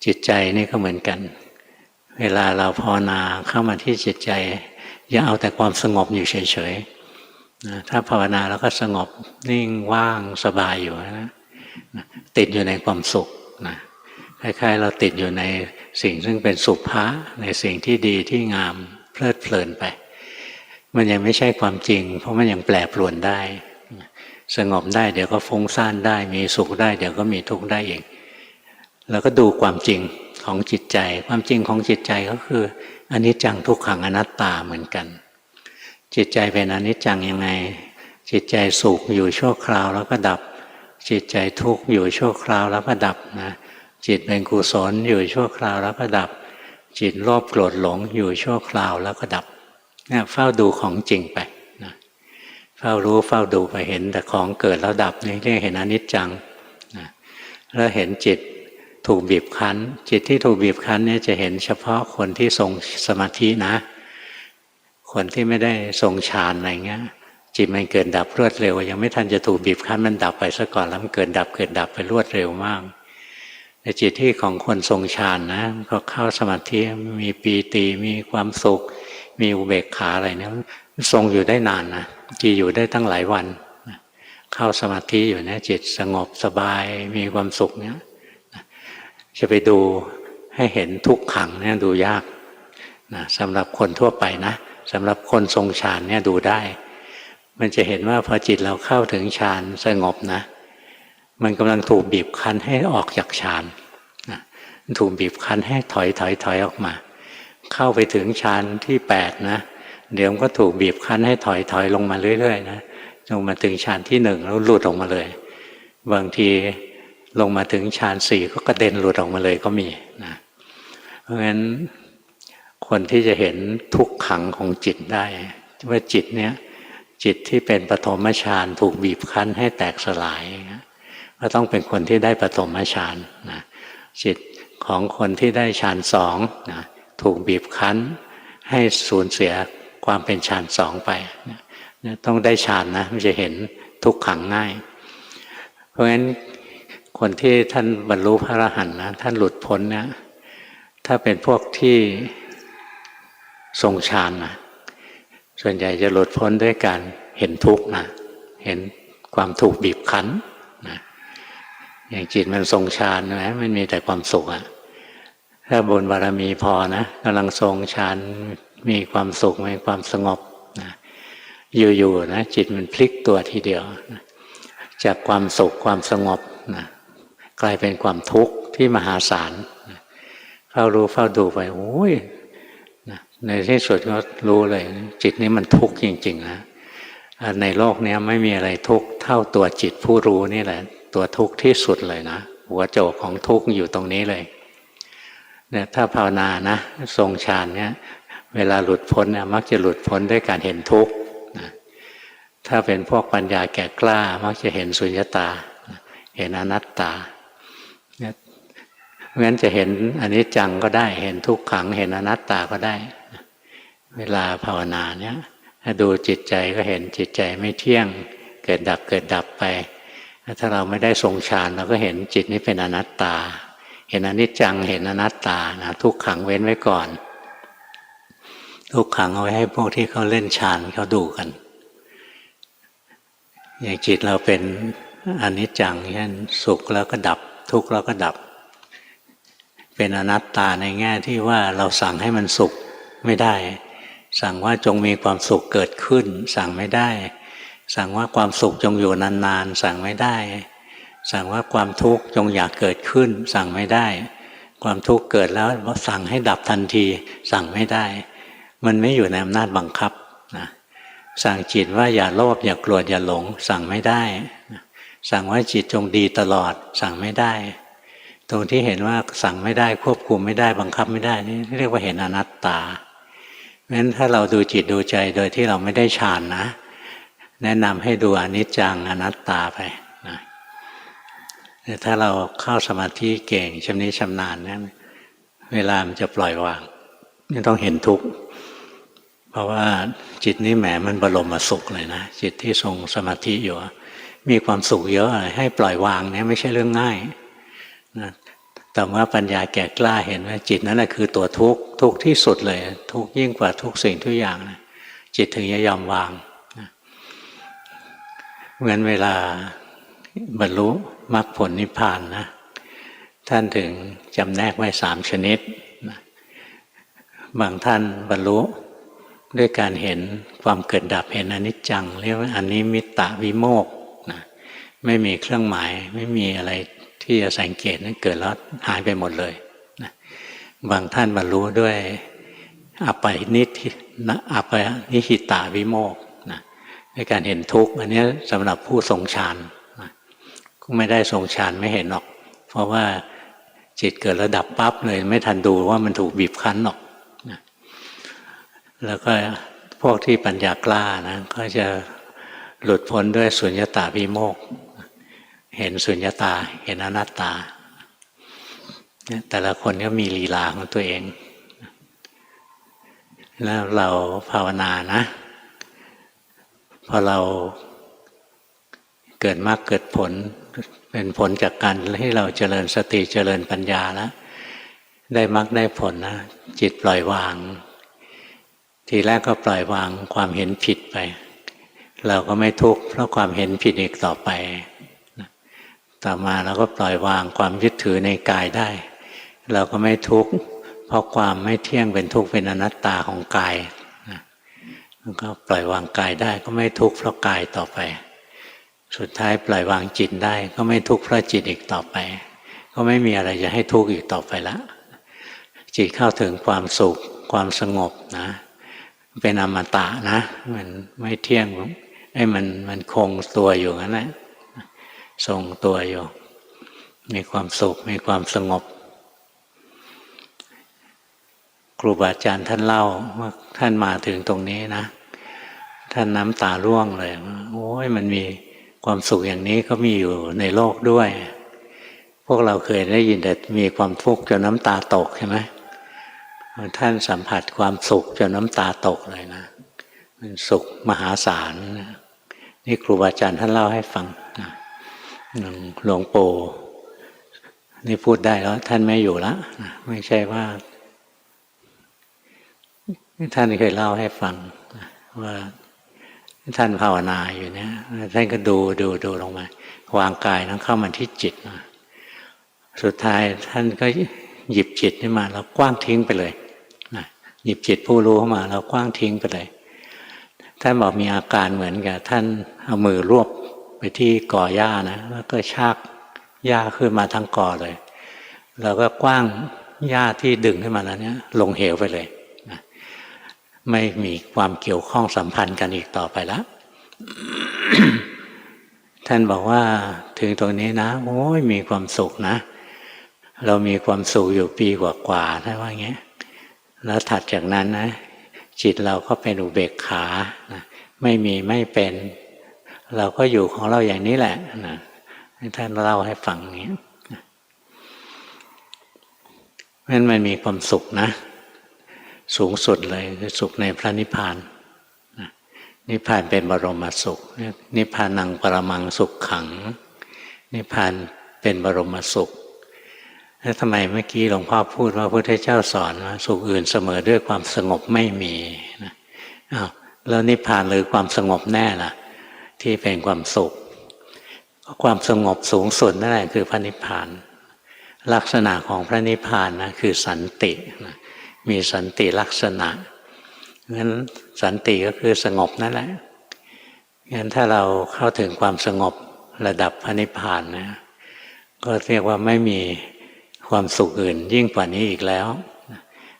จิตใจนี่ก็เหมือนกันเวลาเราภาวนาเข้ามาที่จิตใจอย่าเอาแต่ความสงบอยู่เฉยๆนะถ้าภาวนาแล้วก็สงบนิ่งว่างสบายอยู่นะติดอยู่ในความสุขนะคล้ายๆเราติดอยู่ในสิ่งซึ่งเป็นสุภะในสิ่งที่ดีที่งามเพลิดเพลินไปมันยังไม่ใช่ความจริงเพราะมันยังแปรปรวนได้สงบได้เดี๋ยวก็ฟุ้งซ่านได้มีสุขได้เดี๋ยวก็มีทุกข์ได้อีกแล้วก็ดูความจริงของจิตใจความจริงของจิตใจก็คืออนิจจังทุกขังอนัตตาเหมือนกันจิตใจเป็นอนิจจังยังไงจิตใจสุขอยู่ชั่วคราวแล้วก็ดับจิตใจทุกข์อยู่ชั่วคราวแล้วก็ดับนะจิตเป็นกุศลอยู่ชั่วคราวแล้วก็ดับจิตโลภโกรธหลงอยู่ชั่วคราวแล้วก็ดับเนี่ยเฝ้าดูของจริงไปนะเฝ้ารู้เฝ้าดูไปเห็นแต่ของเกิดแล้วดับนี่เรียกเห็นอนิจจังนะแล้วเห็นจิตถูกบีบคั้นจิตที่ถูกบีบคั้นเนี่ยจะเห็นเฉพาะคนที่ทรงสมาธินะคนที่ไม่ได้ทรงฌานอะไรเงี้ยจิตมันเกิดดับรวดเร็วยังไม่ทันจะถูกบีบคั้นมันดับไปซะก่อนแล้วมันเกิดดับไปรวดเร็วมากแต่จิตที่ของคนทรงฌานนะก็เข้าสมาธิมีปีติมีความสุขมีอุเบกขาอะไรเนี่ยทรงอยู่ได้นานนะจีอยู่ได้ตั้งหลายวันเข้าสมาธิอยู่นะจิตสงบสบายมีความสุขเนี่ยจะไปดูให้เห็นทุกขังเนี่ยดูยากนะสำหรับคนทั่วไปนะสำหรับคนทรงฌานเนี่ยดูได้มันจะเห็นว่าพอจิตเราเข้าถึงฌานสงบนะมันกำลังถูกบีบคั้นให้ออกจากฌานนะถูกบีบคั้นให้ถอยออกมาเข้าไปถึงฌานที่8นะเดี๋ยวมันก็ถูกบีบคั้นให้ถอยลงมาเรื่อยๆนะจนมาถึงฌานที่1แล้วหลุดออกมาเลยบางทีลงมาถึงฌาน4ก็กระเด็นหลุดออกมาเลยก็มีนะเพราะฉะนั้นคนที่จะเห็นทุกขังของจิตได้ว่าจิตเนี้ยจิตที่เป็นปฐมฌานถูกบีบคั้นให้แตกสลายก็ต้องเป็นคนที่ได้ปฐมฌานนะจิตของคนที่ได้ฌาน2นะถูกบีบคั้นให้สูญเสียความเป็นฌาน2ไปนะต้องได้ฌานนะมันจะเห็นทุกขังง่ายเพราะฉะนั้นคนที่ท่านบรรลุพระอรหันต์นะท่านหลุดพ้นเนี่ยถ้าเป็นพวกที่ทรงฌานนะส่วนใหญ่จะหลุดพ้นด้วยการเห็นทุกข์นะเห็นความถูกบีบคั้นนะอย่างจิตมันทรงฌานนะมันมีแต่ความสุขอะถ้าบุญบารมีพอนะกำลังทรงฌานมีความสุขมีความสงบนะอยู่ๆนะจิตมันพลิกตัวทีเดียวนะจากความสุขความสงบนะกลายเป็นความทุกข์ที่มหาศาลนะเฝ้ารู้เฝ้าดูไปโอ้ยนะในที่สุดก็รู้เลยจิตนี้มันทุกข์จริงๆนะในโลกนี้ไม่มีอะไรทุกข์เท่าตัวจิตผู้รู้นี่แหละตัวทุกข์ที่สุดเลยนะหัวโจกของทุกข์อยู่ตรงนี้เลยเนี่ยถ้าภาวนานะทรงฌานเนี่ย เวลาหลุดพ้นเนี่ยมักจะหลุดพ้นด้วยการเห็นทุกข์นะถ้าเป็นพวกปัญญาแก่กล้ามักจะเห็นสุญญตาเห็นอนัตตาเนี่ยเพราะงั้นจะเห็นอนิจจังก็ได้เห็นทุกขังเห็นอนัตตาก็ได้เวลาภาวนาเนี่ยถ้าดูจิตใจก็เห็นจิตใจไม่เที่ยงเกิดดับเกิดดับไปถ้าเราไม่ได้ทรงฌานเราก็เห็นจิตนี้เป็นอนัตตาเห็นอนิจจังเห็นอนัตตานะทุกขังเว้นไว้ก่อนทุกขังเอาไว้ให้พวกที่เขาเล่นฌานเขาดูกันอย่างจิตเราเป็นอนิจจังเช่นสุขแล้วก็ดับทุกข์แล้วก็ดับเป็นอนัตตาในแง่ที่ว่าเราสั่งให้มันสุขไม่ได้สั่งว่าจงมีความสุขเกิดขึ้นสั่งไม่ได้สั่งว่าความสุขจงอยู่นานๆสั่งไม่ได้สั่งว่าความทุกข์จงอย่าเกิดขึ้นสั่งไม่ได้ความทุกข์เกิดแล้วสั่งให้ดับทันทีสั่งไม่ได้มันไม่อยู่ในอำนาจบังคับนะสั่งจิตว่าอย่าโลภอย่าโกรธอย่าหลงสั่งไม่ได้สั่งว่าจิตจงดีตลอดสั่งไม่ได้ตรงที่เห็นว่าสั่งไม่ได้ควบคุมไม่ได้บังคับไม่ได้นี่เรียกว่าเห็นอนัตตาเพราะฉะนั้นถ้าเราดูจิตดูใจโดยที่เราไม่ได้ฌานนะแนะนำให้ดูอนิจจังอนัตตาไปนะแต่ถ้าเราเข้าสมาธิเก่งชำนิชำนาญนะเวลามันจะปล่อยวางไม่ต้องเห็นทุกข์เพราะว่าจิตนี่แหมมันบรมสุขเลยนะจิตที่ทรงสมาธิอยู่มีความสุขเยอะให้ปล่อยวางเนี่ยไม่ใช่เรื่องง่ายนะแต่ว่าปัญญาแก่กล้าเห็นว่าจิตนั่นแหละคือตัวทุกข์ทุกข์ที่สุดเลยทุกข์ยิ่งกว่าทุกสิ่งทุกอย่างนะจิตถึงจะยอมวางนะเหมือนเวลาบรรลุมรรคผลนิพพานนะท่านถึงจำแนกไว้3ชนิดนะบางท่านบรรลุด้วยการเห็นความเกิดดับเห็นอนิจจังเรียกว่าอนิมิตตวิโมกข์นะไม่มีเครื่องหมายไม่มีอะไรที่จะสังเกตนั้นเกิดแล้วหายไปหมดเลยนะบางท่านบรรลุด้วยอัปปนิหิตาวิโมกข์นะด้วยการเห็นทุกข์อันนี้สำหรับผู้ทรงฌานนะก็ไม่ได้ทรงฌานไม่เห็นหรอกเพราะว่าจิตเกิดระดับปั๊บเลยไม่ทันดูว่ามันถูกบีบคั้นหรอกนะแล้วก็พวกที่ปัญญากล้านะก็จะหลุดพ้นด้วยสุญญตาวิโมกข์เห็นสุญญตาเห็นอนัตตาแต่ละคนก็มีลีลาของตัวเองแล้วเราภาวนานะพอเราเกิดมรรคเกิดผลเป็นผลจากการที่เราเจริญสติเจริญปัญญาแล้วได้มรรคได้ผลนะจิตปล่อยวางทีแรกก็ปล่อยวางความเห็นผิดไปเราก็ไม่ทุกข์เพราะความเห็นผิดอีกต่อไปต่อมาเราก็ปล่อยวางความยึดถือในกายได้เราก็ไม่ทุกข์เพราะความไม่เที่ยงเป็นทุกข์เป็นอนัตตาของกายแล้วก็ปล่อยวางกายได้ก็ไม่ทุกข์เพราะกายต่อไปสุดท้ายปล่อยวางจิตได้ก็ไม่ทุกข์เพราะจิตอีกต่อไปก็ไม่มีอะไรจะให้ทุกข์อีกต่อไปละจิตเข้าถึงความสุขความสงบนะเป็นอมตะนะมันไม่เที่ยงมันคงตัวอยู่งั้นแหละทรงตัวอยู่มีความสุขมีความสงบครูบาอาจารย์ท่านเล่าว่าท่านมาถึงตรงนี้นะท่านน้ำตาร่วงเลยโอ้ยมันมีความสุขอย่างนี้ก็มีอยู่ในโลกด้วยพวกเราเคยได้ยินแต่มีความทุกข์จนน้ำตาตกใช่ไหมท่านสัมผัสความสุขจนน้ำตาตกเลยนะมันสุขมหาศาลนี่ครูบาอาจารย์ท่านเล่าให้ฟังหลวงปู่นี่พูดได้แล้วท่านไม่อยู่แล้วไม่ใช่ว่าท่านเคยเล่าให้ฟังว่าท่านภาวนาอยู่เนี่ยท่านก็ดูลงมาวางกายนั้นเข้ามาที่จิตสุดท้ายท่านก็หยิบจิตขึ้นมาแล้วกว้างทิ้งไปเลยหยิบจิตผู้รู้เข้ามาแล้วกว้างทิ้งไปเลยท่านบอกมีอาการเหมือนกับท่านเอามือรวบไปที่ก่อหญ้านะแล้วก็ชากหญ้าขึ้นมาทั้งก่อเลยแล้วก็กว้างหญ้าที่ดึงขึ้นมาแล้วเนี่ยลงเหวไปเลยนะไม่มีความเกี่ยวข้องสัมพันธ์กันอีกต่อไปแล้ว ท่านบอกว่าถึงตรงนี้นะโอ้ยมีความสุขนะเรามีความสุขอยู่ปีกว่าๆถ้าว่าอย่างเงี้ยแล้วถัดจากนั้นนะ จิตเราก็เป็นอุเบกขานะไม่มีไม่เป็นเราก็อยู่ของเราอย่างนี้แหละนะท่านเล่าให้ฟังอย่างนี้เพราะฉะนั้นมันมีความสุขนะสูงสุดเลยคือสุขในพระนิพพานนิพพานเป็นบรมสุขนิพพานังปรมังสุขขังนิพพานเป็นบรมสุขแล้วทำไมเมื่อกี้หลวงพ่อพูดว่าพระพุทธเจ้าสอนว่าสุขอื่นเสมอด้วยความสงบไม่มีนะอ้าวแล้วนิพพานหรือความสงบแน่ล่ะที่เป็นความสุขความสงบสูงสุดนั่นแหละคือพระนิพพานลักษณะของพระนิพพานนะคือสันตินะมีสันติลักษณะงั้นสันติก็คือสงบนั่นแหละงั้นถ้าเราเข้าถึงความสงบระดับพระนิพพานนะก็เรียกว่าไม่มีความสุขอื่นยิ่งกว่านี้อีกแล้ว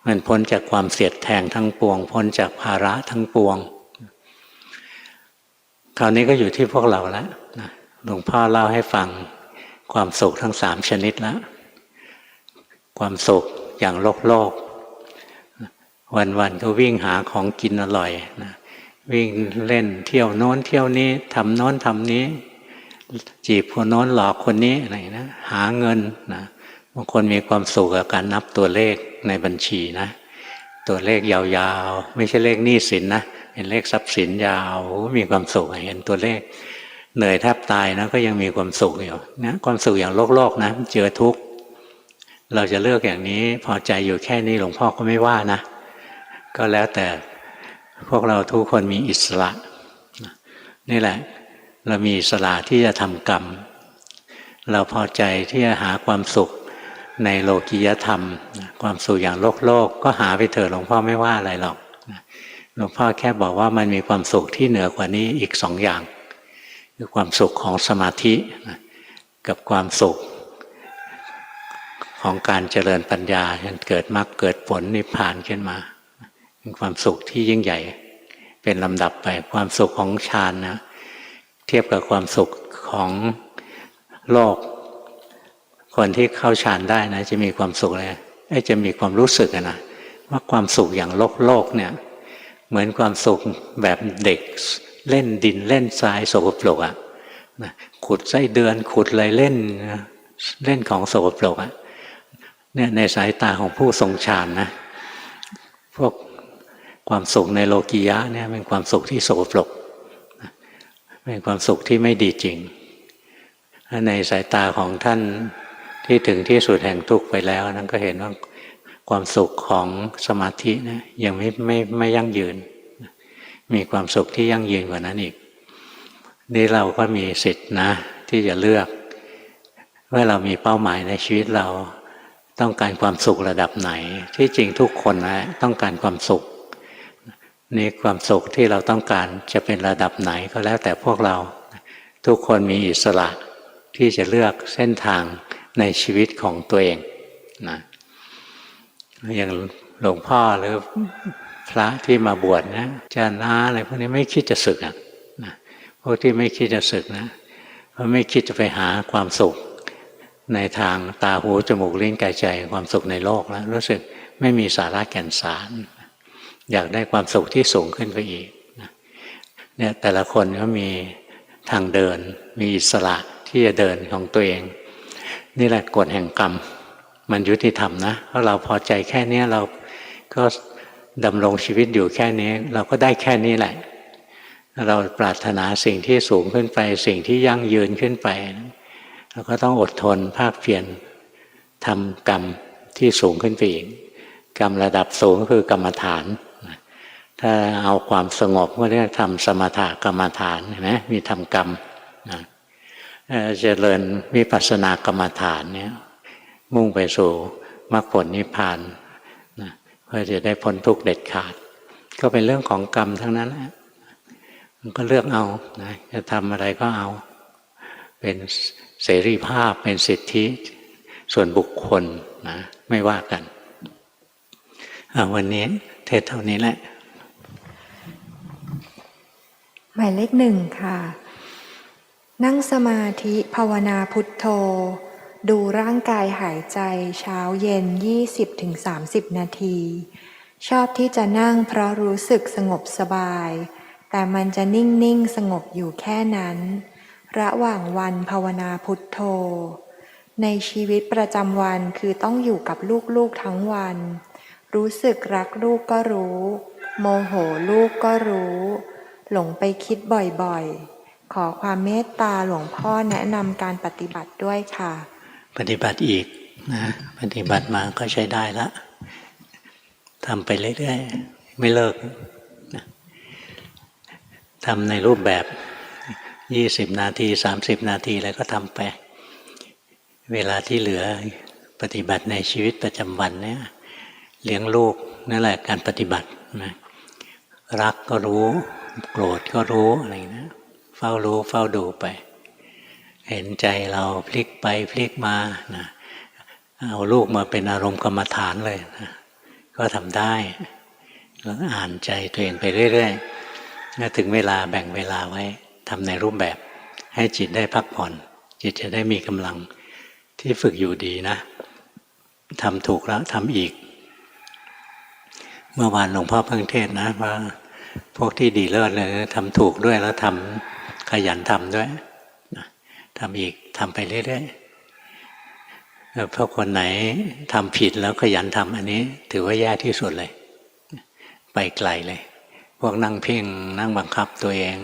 มันพ้นจากความเสียดแทงทั้งปวงพ้นจากภาระทั้งปวงคราวนี้ก็อยู่ที่พวกเราแล้วหลวงพ่อเล่าให้ฟังความสุขทั้ง3ชนิดแล้วความสุขอย่างโลกวันๆก็วิ่งหาของกินอร่อยนะวิ่งเล่นเที่ยวโน้นเที่ยวนี้ทำโน้นทำนี้จีบคนโน้นหลอกคนนี้อะไรนะหาเงินนะบางคนมีความสุขกับการนับตัวเลขในบัญชีนะตัวเลขยาวๆไม่ใช่เลขหนี้สินนะเป็นเลขทรัพย์สินยาวมีความสุขเห็นตัวเลขเหนื่อยแทบตายนะก็ยังมีความสุขอยู่นะความสุขอย่างโลกนะเจอทุกข์เราจะเลือกอย่างนี้พอใจอยู่แค่นี้หลวงพ่อก็ไม่ว่านะก็แล้วแต่พวกเราทุกคนมีอิสระนี่แหละเรามีอิสระที่จะทำกรรมเราพอใจที่จะหาความสุขในโลกียธรรมความสุขอย่างโลกก็หาไปเถอะหลวงพ่อไม่ว่าอะไรหรอกหลวงพ่อแค่บอกว่ามันมีความสุขที่เหนือกว่านี้อีก2 อย่างคือความสุขของสมาธิกับความสุขของการเจริญปัญญาจนเกิดมรรคเกิดผลนิพพานขึ้นมาเป็นความสุขที่ยิ่งใหญ่เป็นลำดับไปความสุขของฌานนะเทียบกับความสุขของโลกคนที่เข้าฌานได้นะจะมีความสุขเลยจะมีความรู้สึกนะว่าความสุขอย่างโลกเนี่ยเหมือนความสุขแบบเด็กเล่นดินเล่นทรายสกปรกอ่ะขุดไส้เดือนขุดอะไรเล่นของสกปรกอ่ะเนี่ยในสายตาของผู้ทรงฌานนะพวกความสุขในโลกียะเนี่ยเป็นความสุขที่โสโครกเป็นความสุขที่ไม่ดีจริงในสายตาของท่านที่ถึงที่สุดแห่งทุกข์ไปแล้วนั้นก็เห็นว่าความสุขของสมาธินะยังไม่ยั่งยืนมีความสุขที่ยั่งยืนกว่านั้นอีกนี่เราก็มีสิทธินะที่จะเลือกว่าเรามีเป้าหมายในชีวิตเราต้องการความสุขระดับไหนที่จริงทุกคนนะต้องการความสุขนี่ความสุขที่เราต้องการจะเป็นระดับไหนก็แล้วแต่พวกเราทุกคนมีอิสระที่จะเลือกเส้นทางในชีวิตของตัวเองนะอย่างหลวงพ่อหรือพระที่มาบวชนะอาจารย์น้าอะไรพวกนี้ไม่คิดจะสึกนะพวกที่ไม่คิดจะสึกนะเพราะไม่คิดจะไปหาความสุขในทางตาหูจมูกลิ้นกายใจความสุขในโลกแล้วรู้สึกไม่มีสาระแก่นสารอยากได้ความสุขที่สูงขึ้นไปอีกเนี่ยแต่ละคนก็มีทางเดินมีอิสระที่จะเดินของตัวเองนี่แหละกฎแห่งกรรมมันยุติธรรมนะเพราะเราพอใจแค่นี้เราก็ดำรงชีวิตอยู่แค่นี้เราก็ได้แค่นี้แหละเราปรารถนาสิ่งที่สูงขึ้นไปสิ่งที่ยั่งยืนขึ้นไปเราก็ต้องอดทนภาคเพียรทำกรรมที่สูงขึ้นไปอีกกรรมระดับสูงก็คือกรรมฐานถ้าเอาความสงบก็เรียกทำสมถกรรมฐานเห็นไหมมีทำกรรมเจริญวิปัสสนากรรมฐานเนี่ยมุ่งไปสู่มรรคผลนิพพานเพื่อจะได้พ้นทุกข์เด็ดขาดก็เป็นเรื่องของกรรมทั้งนั้นแหละมันก็เลือกเอานะจะทำอะไรก็เอาเป็นเสรีภาพเป็นสิทธิส่วนบุคคลนะไม่ว่ากันวันนี้เทศเท่านี้แหละหมายเลข1ค่ะนั่งสมาธิภาวนาพุทโธดูร่างกายหายใจเช้าเย็น20-30 นาที ชอบที่จะนั่งเพราะรู้สึกสงบสบาย แต่มันจะนิ่งๆสงบอยู่แค่นั้น ระหว่างวันภาวนาพุทโธในชีวิตประจำวันคือต้องอยู่กับลูกๆทั้งวัน รู้สึกรักลูกก็รู้ โมโหลูกก็รู้ หลงไปคิดบ่อยๆ ขอความเมตตาหลวงพ่อแนะนำการปฏิบัติด้วยค่ะ ปฏิบัติอีกนะปฏิบัติมาก็ใช้ได้ละทำไปเรื่อยๆไม่เลิกนะทำในรูปแบบ20 นาที30 นาทีอะไรก็ทำไปเวลาที่เหลือปฏิบัติในชีวิตประจำวันเนี่ยเลี้ยงลูกนั่นแหละการปฏิบัตินะรักก็รู้โกรธก็รู้อะไรนะเฝ้ารู้เฝ้าดูไปเห็นใจเราพลิกไปพลิกมานะเอาลูกมาเป็นอารมณ์กรรมฐานเลยนะก็ทำได้แล้วอ่านใจตัวเองไปเรื่อยๆถ้าถึงเวลาแบ่งเวลาไว้ทำในรูปแบบให้จิตได้พักผ่อนจิตจะได้มีกำลังที่ฝึกอยู่ดีนะทำถูกแล้วทำอีกเมื่อวานหลวงพ่อเพิ่งเทศน์นะว่าพวกที่ดีเลิศเลยทำถูกด้วยแล้วทำขยันทำด้วยนะทำอีกทำไปเรื่อยๆพวกคนไหนทำผิดแล้วขยันทำอันนี้ถือว่าแย่ที่สุดเลยไปไกลเลยพวกนั่งเพ่งนั่งบังคับตัวเอง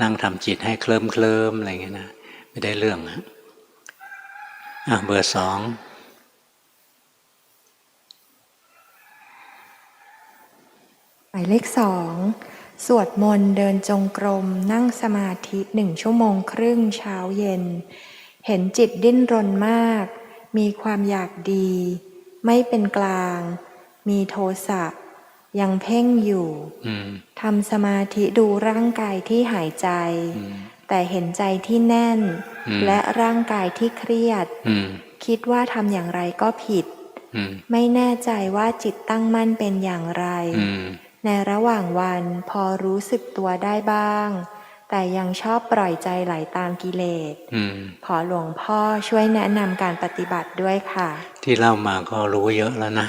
นั่งทำจิตให้เคลิ้มอะไรเงี้ยนะไม่ได้เรื่องนะเบอร์ 2หมายเลข 2สวดมนต์เดินจงกรมนั่งสมาธิ1 ชั่วโมงครึ่งเช้าเย็นเห็นจิตดิ้นรนมากมีความอยากดีไม่เป็นกลางมีโทสะยังเพ่งอยู่ทำสมาธิดูร่างกายที่หายใจแต่เห็นใจที่แน่นและร่างกายที่เครียดคิดว่าทำอย่างไรก็ผิดไม่แน่ใจว่าจิตตั้งมั่นเป็นอย่างไรในระหว่างวันพอรู้สึกตัวได้บ้างแต่ยังชอบปล่อยใจไหลตามกิเลสขอหลวงพ่อช่วยแนะนำการปฏิบัติด้วยค่ะที่เล่ามาก็รู้เยอะแล้วนะ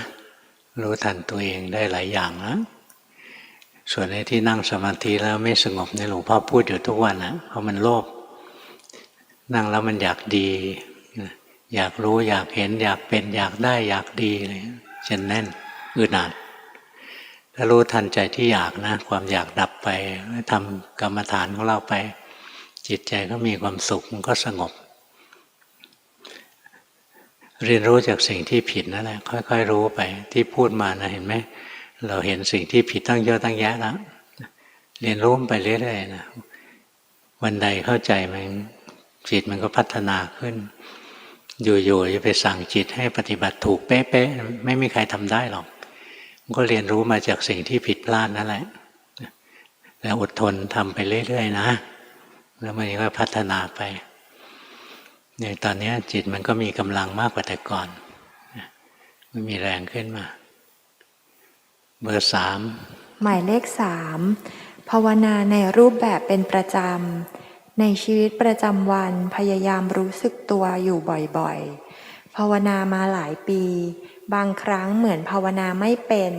รู้ทันตัวเองได้หลายอย่างนะส่วนในที่นั่งสมาธิแล้วไม่สงบในหลวงพ่อพูดอยู่ทุกวันนะเพราะมันโลภนั่งแล้วมันอยากดีอยากรู้อยากเห็นอยากเป็นอยากได้อยากดีอะไรจนแน่นอึดอัดถ้ารู้ทันใจที่อยากนะความอยากดับไปทำกรรมฐานของเราไปจิตใจก็มีความสุขมันก็สงบเรียนรู้จากสิ่งที่ผิดนั่นแหละค่อยๆรู้ไปที่พูดมานะเห็นไหมเราเห็นสิ่งที่ผิดตั้งเยอะตั้งแยะแล้วเรียนรู้ไปเรื่อยๆนะวันใดเข้าใจมันจิตมันก็พัฒนาขึ้นอยู่ๆจะไปสั่งจิตให้ปฏิบัติถูกเป๊ะๆไม่มีใครทำได้หรอกมันก็เรียนรู้มาจากสิ่งที่ผิดพลาดนั่นแหละแต่อดทนทำไปเรื่อยๆนะแล้วมันก็พัฒนาไปในตอนนี้จิตมันก็มีกำลังมากกว่าแต่ก่อนมันมีแรงขึ้นมาเบอร์ 3หมายเลข 3ภาวนาในรูปแบบเป็นประจำในชีวิตประจำวันพยายามรู้สึกตัวอยู่บ่อยๆภาวนามาหลายปีบางครั้งเหมือนภาวนาไม่เป็น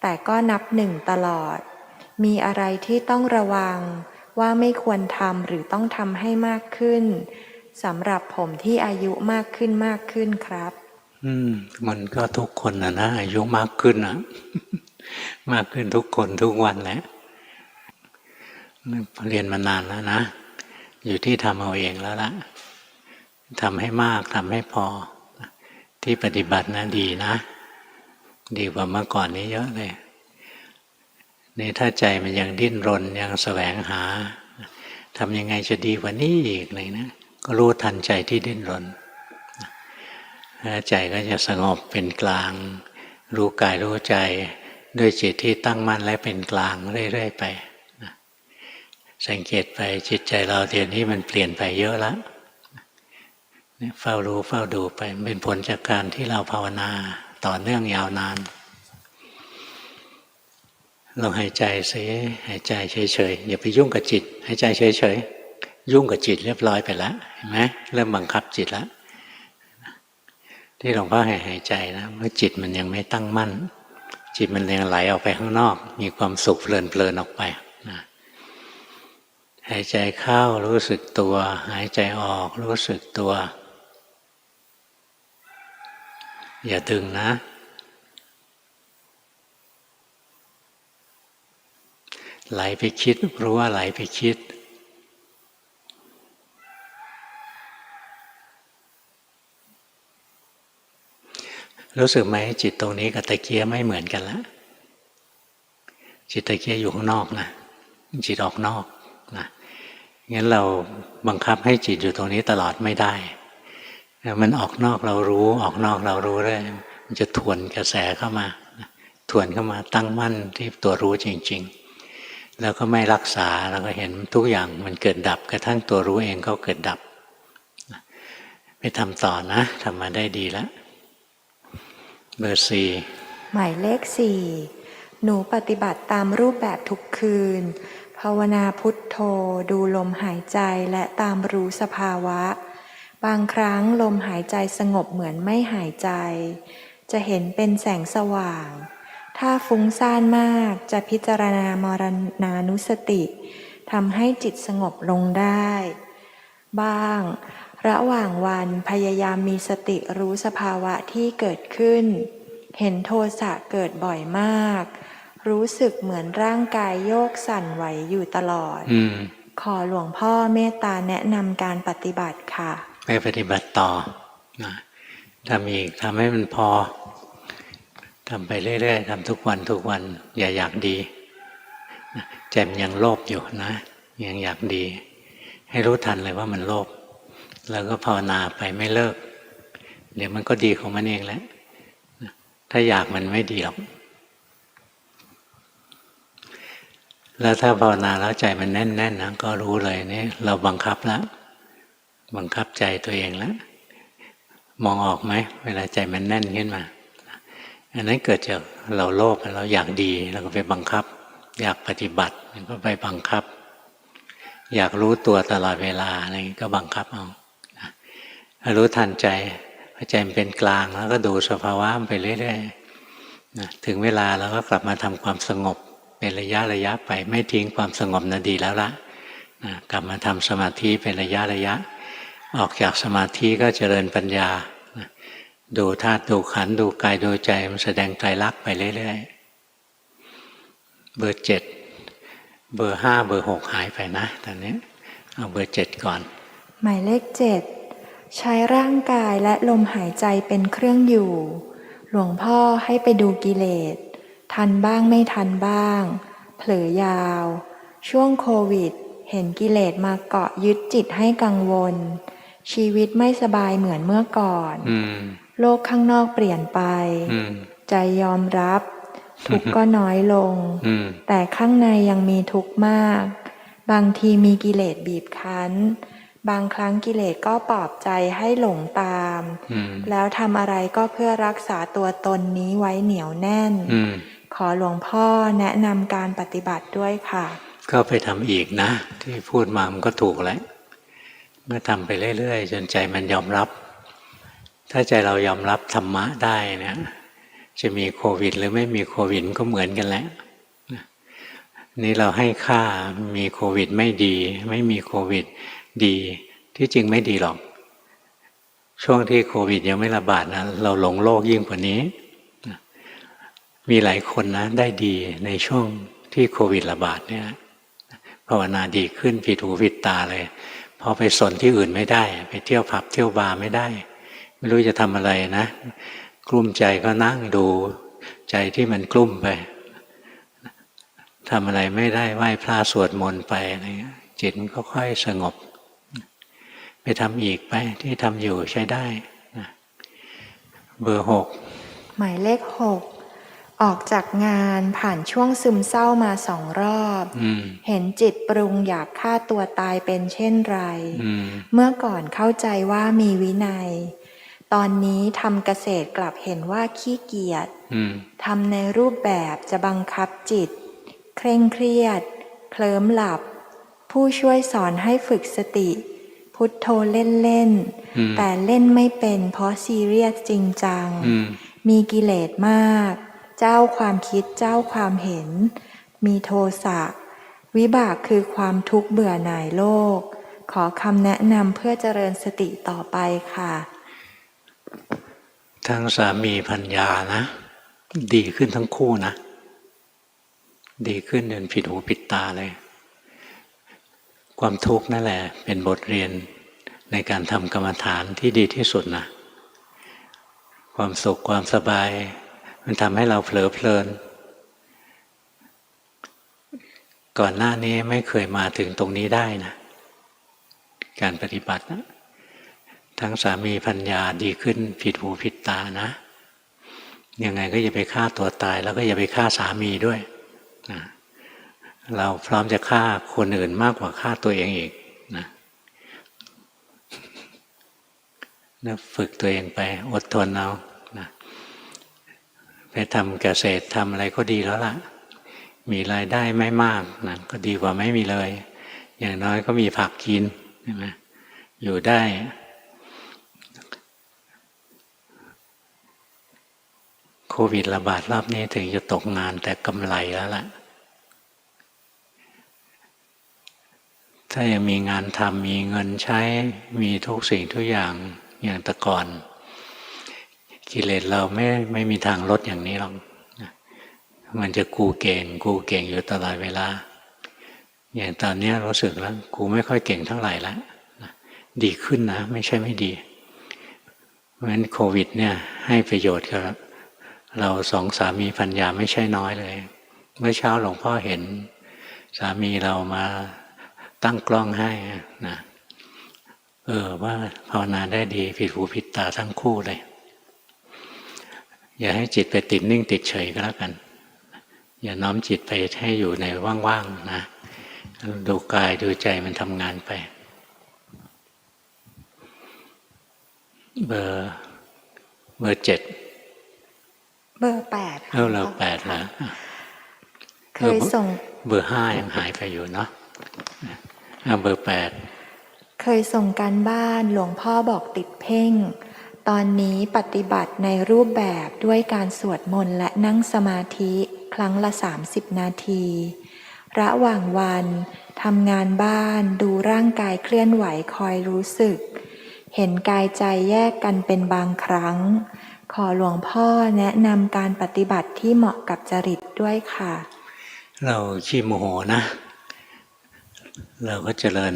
แต่ก็นับ1ตลอดมีอะไรที่ต้องระวังว่าไม่ควรทำหรือต้องทำให้มากขึ้นสำหรับผมที่อายุมากขึ้นครับมันก็ทุกคนนะอายุมากขึ้นนะ มากขึ้นทุกคนทุกวันแหละเรียนมานานแล้วนะอยู่ที่ทำเอาเองแล้วล่ะทำให้มากทำให้พอที่ปฏิบัตินะดีนะดีกว่าเมื่อก่อนนี้เยอะเลยนี่ถ้าใจมันยังดิ้นรนยังแสวงหาทำยังไงจะดีกว่านี้อีกเลยนะก็รู้ทันใจที่ดิ้นรนใจก็จะสงบเป็นกลางรู้กายรู้ใจด้วยจิตที่ตั้งมั่นและเป็นกลางเรื่อยๆไปสังเกตไปจิตใจเราเดี๋ยวนี้มันเปลี่ยนไปเยอะแล้วเฝ้ารู้เฝ้าดูไปเป็นผลจากการที่เราภาวนาต่อเนื่องยาวนานเราหายใจสิหายใจเฉยๆอย่าไปยุ่งกับจิตหายใจเฉยๆยุ่งกับจิตเรียบร้อยไปแล้วเห็นไหมเริ่มบังคับจิตแล้วที่หลวงพ่อให้หายใจนะเมื่อจิตมันยังไม่ตั้งมั่น จิตมันยังไหลออกไปข้างนอกมีความสุขเพลินออกไปนะหายใจเข้ารู้สึกตัวหายใจออกรู้สึกตัวอย่าดึงนะไหลไปคิดรู้ว่าไหลไปคิดรู้สึกไหมจิตตรงนี้กับตะเกียไม่เหมือนกันแล้วจิตตะเกียอยู่ข้างนอกนะจิตออกนอกนะงั้นเราบังคับให้จิตอยู่ตรงนี้ตลอดไม่ได้มันออกนอกเรารู้ออกนอกเรารู้เลยมันจะทวนกระแสเข้ามาทวนเข้ามาตั้งมั่นที่ตัวรู้จริงๆแล้วก็ไม่รักษาเราก็เห็นทุกอย่างมันเกิดดับกระทั่งตัวรู้เองก็เกิดดับไปทำต่อนะทำมาได้ดีแล้วเบอร์สี่หมายเลข4หนูปฏิบัติตามรูปแบบทุกคืนภาวนาพุทโธดูลมหายใจและตามรู้สภาวะบางครั้งลมหายใจสงบเหมือนไม่หายใจจะเห็นเป็นแสงสว่างถ้าฟุ้งซ่านมากจะพิจารณามรณานุสติทำให้จิตสงบลงได้บ้างระหว่างวันพยายามมีสติรู้สภาวะที่เกิดขึ้นเห็นโทสะเกิดบ่อยมากรู้สึกเหมือนร่างกายโยกสั่นไหวอยู่ตลอดขอหลวงพ่อเมตตาแนะนำการปฏิบัติค่ะไปปฏิบัติต่อนะทำอีกทำให้มันพอทำไปเรื่อยๆทำทุกวันทุกวันอย่าอยากดีใจมันยังโลภอยู่นะยังอยากดีให้รู้ทันเลยว่ามันโลภแล้วก็ภาวนาไปไม่เลิกเดี๋ยวมันก็ดีของมันเองแหละถ้าอยากมันไม่ดีหรอกแล้วถ้าภาวนาแล้วใจมันแน่นๆนะก็รู้เลยนี่เราบังคับแล้วบังคับใจตัวเองแล้วมองออกไหมเวลาใจมันแน่นขึ้นมาอันนั้นเกิดจากเราโลภเราอยากดีเราก็ไปบังคับอยากปฏิบัติก็ไปบังคับอยากรู้ตัวตลอดเวลาอะไรก็บังคับเอารู้ทันใจพอใจมันเป็นกลางแล้วก็ดูสภาวะไปเรื่อยๆถึงเวลาเราก็กลับมาทำความสงบเป็นระยะไปไม่ทิ้งความสงบนะดีแล้วละกลับมาทำสมาธิเป็นระยะออกจากสมาธิก็เจริญปัญญาดูธาตุดูขันธ์ดูกายดูใจมันแสดงไตรลักษณ์ไปเรื่อยๆเบอร์7เบอร์5เบอร์6หายไปนะตอนนี้เอาเบอร์7ก่อนหมายเลข7ใช้ร่างกายและลมหายใจเป็นเครื่องอยู่หลวงพ่อให้ไปดูกิเลสทันบ้างไม่ทันบ้างเผลอยาวช่วงโควิดเห็นกิเลสมาเกาะยึดจิตให้กังวลชีวิตไม่สบายเหมือนเมื่อก่อนโลกข้างนอกเปลี่ยนไปใจยอมรับทุกข์ก็น้อยลงแต่ข้างในยังมีทุกข์มากบางทีมีกิเลสบีบคั้นบางครั้งกิเลสก็ปลอบใจให้หลงตามแล้วทำอะไรก็เพื่อรักษาตัวตนนี้ไว้เหนียวแน่นขอหลวงพ่อแนะนำการปฏิบัติด้วยค่ะก็ไปทำอีกนะที่พูดมามันก็ถูกแล้วเมื่อทำไปเรื่อยๆจนใจมันยอมรับถ้าใจเรายอมรับธรรมะได้เนี่ยจะมีโควิดหรือไม่มีโควิดก็เหมือนกันแหละนี่เราให้ค่ามีโควิดไม่ดีไม่มีโควิดดีที่จริงไม่ดีหรอกช่วงที่โควิดยังไม่ระบาดนะเราหลงโลกยิ่งกว่านี้มีหลายคนนะได้ดีในช่วงที่โควิดระบาดเนี่ยภาวนาดีขึ้นผิดหูผิดตาเลยพอไปสนที่อื่นไม่ได้ไปเที่ยวผับเที่ยวบาร์ไม่ได้ไม่รู้จะทำอะไรนะกลุ้มใจก็นั่งดูใจที่มันกลุ้มไปทำอะไรไม่ได้ไหว้พระสวดมนต์ไปอะไรเงี้ยจิตมันก็ค่อยสงบไปทำอีกไปที่ทำอยู่ใช้ได้เบอร์6หมายเลข6ออกจากงานผ่านช่วงซึมเศร้ามา2 รอบเห็นจิตปรุงอยากฆ่าตัวตายเป็นเช่นไรเมื่อก่อนเข้าใจว่ามีวินัยตอนนี้ทำเกษตรกลับเห็นว่าขี้เกียจทำในรูปแบบจะบังคับจิตเคร่งเครียดเคลิ้มหลับผู้ช่วยสอนให้ฝึกสติพุทโธเล่นๆแต่เล่นไม่เป็นเพราะซีเรียสจริงจังมีกิเลสมาก เจ้าความคิดเจ้าความเห็น มีโทสะวิบากคือความทุกข์เบื่อหน่ายโลก ขอคำแนะนำเพื่อเจริญสติต่อไปค่ะ ทั้งสามีภรรยานะ ดีขึ้นทั้งคู่นะ ดีขึ้นจนผิดหูผิดตาเลย ความทุกข์นั่นแหละเป็นบทเรียนในการทำกรรมฐานที่ดีที่สุดนะ ความสุขความสบายมันทำให้เราเผลอเพลิน ก่อนหน้านี้ไม่เคยมาถึงตรงนี้ได้นะการปฏิบัตินะทั้งสามีภรรยาดีขึ้นผิดหูผิดตานะยังไงก็อย่าไปฆ่าตัวตายแล้วก็อย่าไปฆ่าสามีด้วยนะเราพร้อมจะฆ่าคนอื่นมากกว่าฆ่าตัวเองอีกนะฝึกตัวเองไปอดทนเอานะไปทำเกษตรทำอะไรก็ดีแล้วล่ะมีรายได้ไม่มากนะก็ดีกว่าไม่มีเลยอย่างน้อยก็มีผักกินใช่ไหมอยู่ได้โควิดระบาดรอบนี้ถึงจะตกงานแต่กำไรแล้วล่ะถ้ายังมีงานทำมีเงินใช้มีทุกสิ่งทุกอย่างอย่างแต่ก่อนกิเลสเราไม่มีทางลดอย่างนี้หรอกมันจะกูเก่งอยู่ตลอดเวลาอย่างตอนนี้รู้สึกแล้วกูไม่ค่อยเก่งเท่าไหร่แล้วดีขึ้นนะไม่ใช่ไม่ดีเพราะฉะนั้นโควิดเนี่ยให้ประโยชน์กับเราสองสามีภรรยาไม่ใช่น้อยเลยเมื่อเช้าหลวงพ่อเห็นสามีเรามาตั้งกล้องให้นะว่าภาวนาได้ดีผิดหูผิดตาทั้งคู่เลยอย่าให้จิตไปติดนิ่งติดเฉยก็แล้วกันอย่าน้อมจิตไปให้อยู่ในว่างๆนะดูกายดูใจมันทำงานไปเบอร์7เบอร์8เรา8แล้วเคยส่งเบอร์5ยังหายไปอยู่เนาะเบอร์8เคยส่งการบ้านหลวงพ่อบอกติดเพ่งตอนนี้ปฏิบัติในรูปแบบด้วยการสวดมนต์และนั่งสมาธิครั้งละ30 นาทีระหว่างวันทำงานบ้านดูร่างกายเคลื่อนไหวคอยรู้สึกเห็นกายใจแยกกันเป็นบางครั้งขอหลวงพ่อแนะนำการปฏิบัติที่เหมาะกับจริตด้วยค่ะเราขี้โมโหนะเราก็เจริญ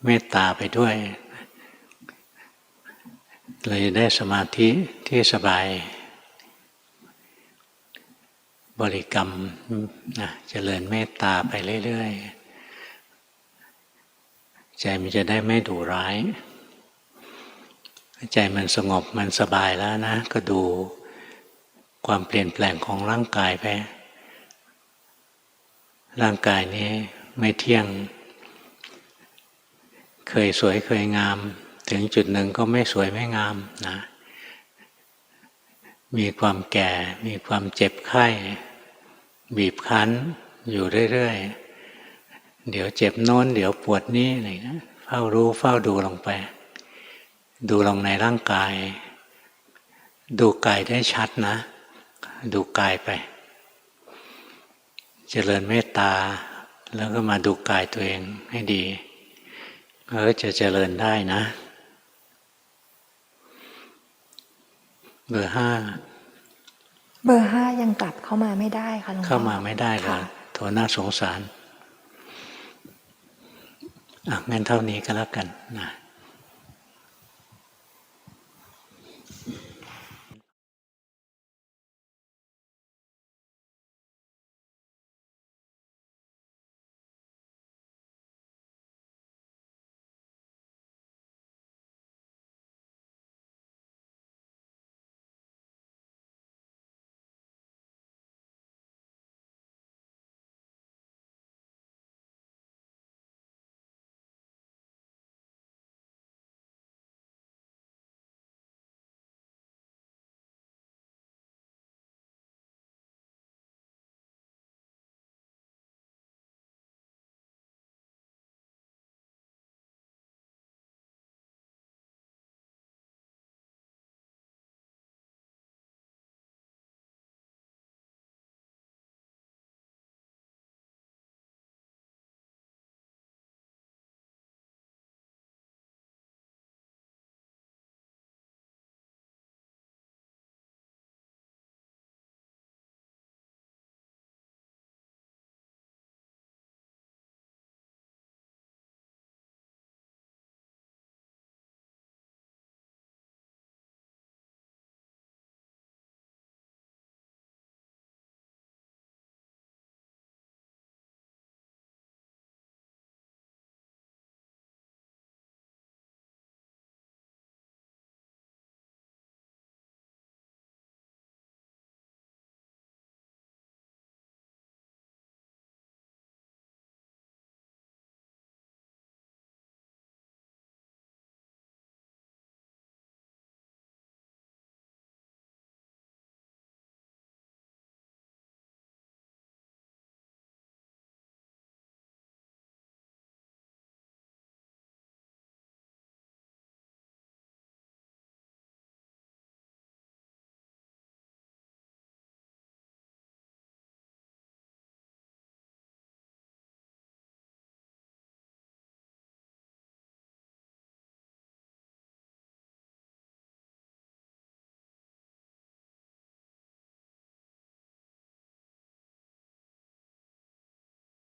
เมตตาไปด้วยเลยได้สมาธิที่สบายบริกรรมนะเจริญเมตตาไปเรื่อยๆใจมันจะได้ไม่ดุร้ายใจมันสงบมันสบายแล้วนะก็ดูความเปลี่ยนแปลงของร่างกายไปร่างกายนี้ไม่เที่ยงเคยสวยเคยงามถึงจุดหนึ่งก็ไม่สวยไม่งามนะมีความแก่มีความเจ็บไข้บีบคั้นอยู่เรื่อยๆเดี๋ยวเจ็บโน้นเดี๋ยวปวดนี้อะไรนะเฝ้ารู้เฝ้าดูลงไปดูลงในร่างกายดูกายได้ชัดนะดูกายไปเจริญเมตตาแล้วก็มาดูกายตัวเองให้ดีจะเจริญได้นะเบอร์5ยังกลับเข้ามาไม่ได้ค่ะหลวงพ่อเข้ามาไม่ได้เลยโถน่าสงสารงั้นเท่านี้ก็แล้วกันนะ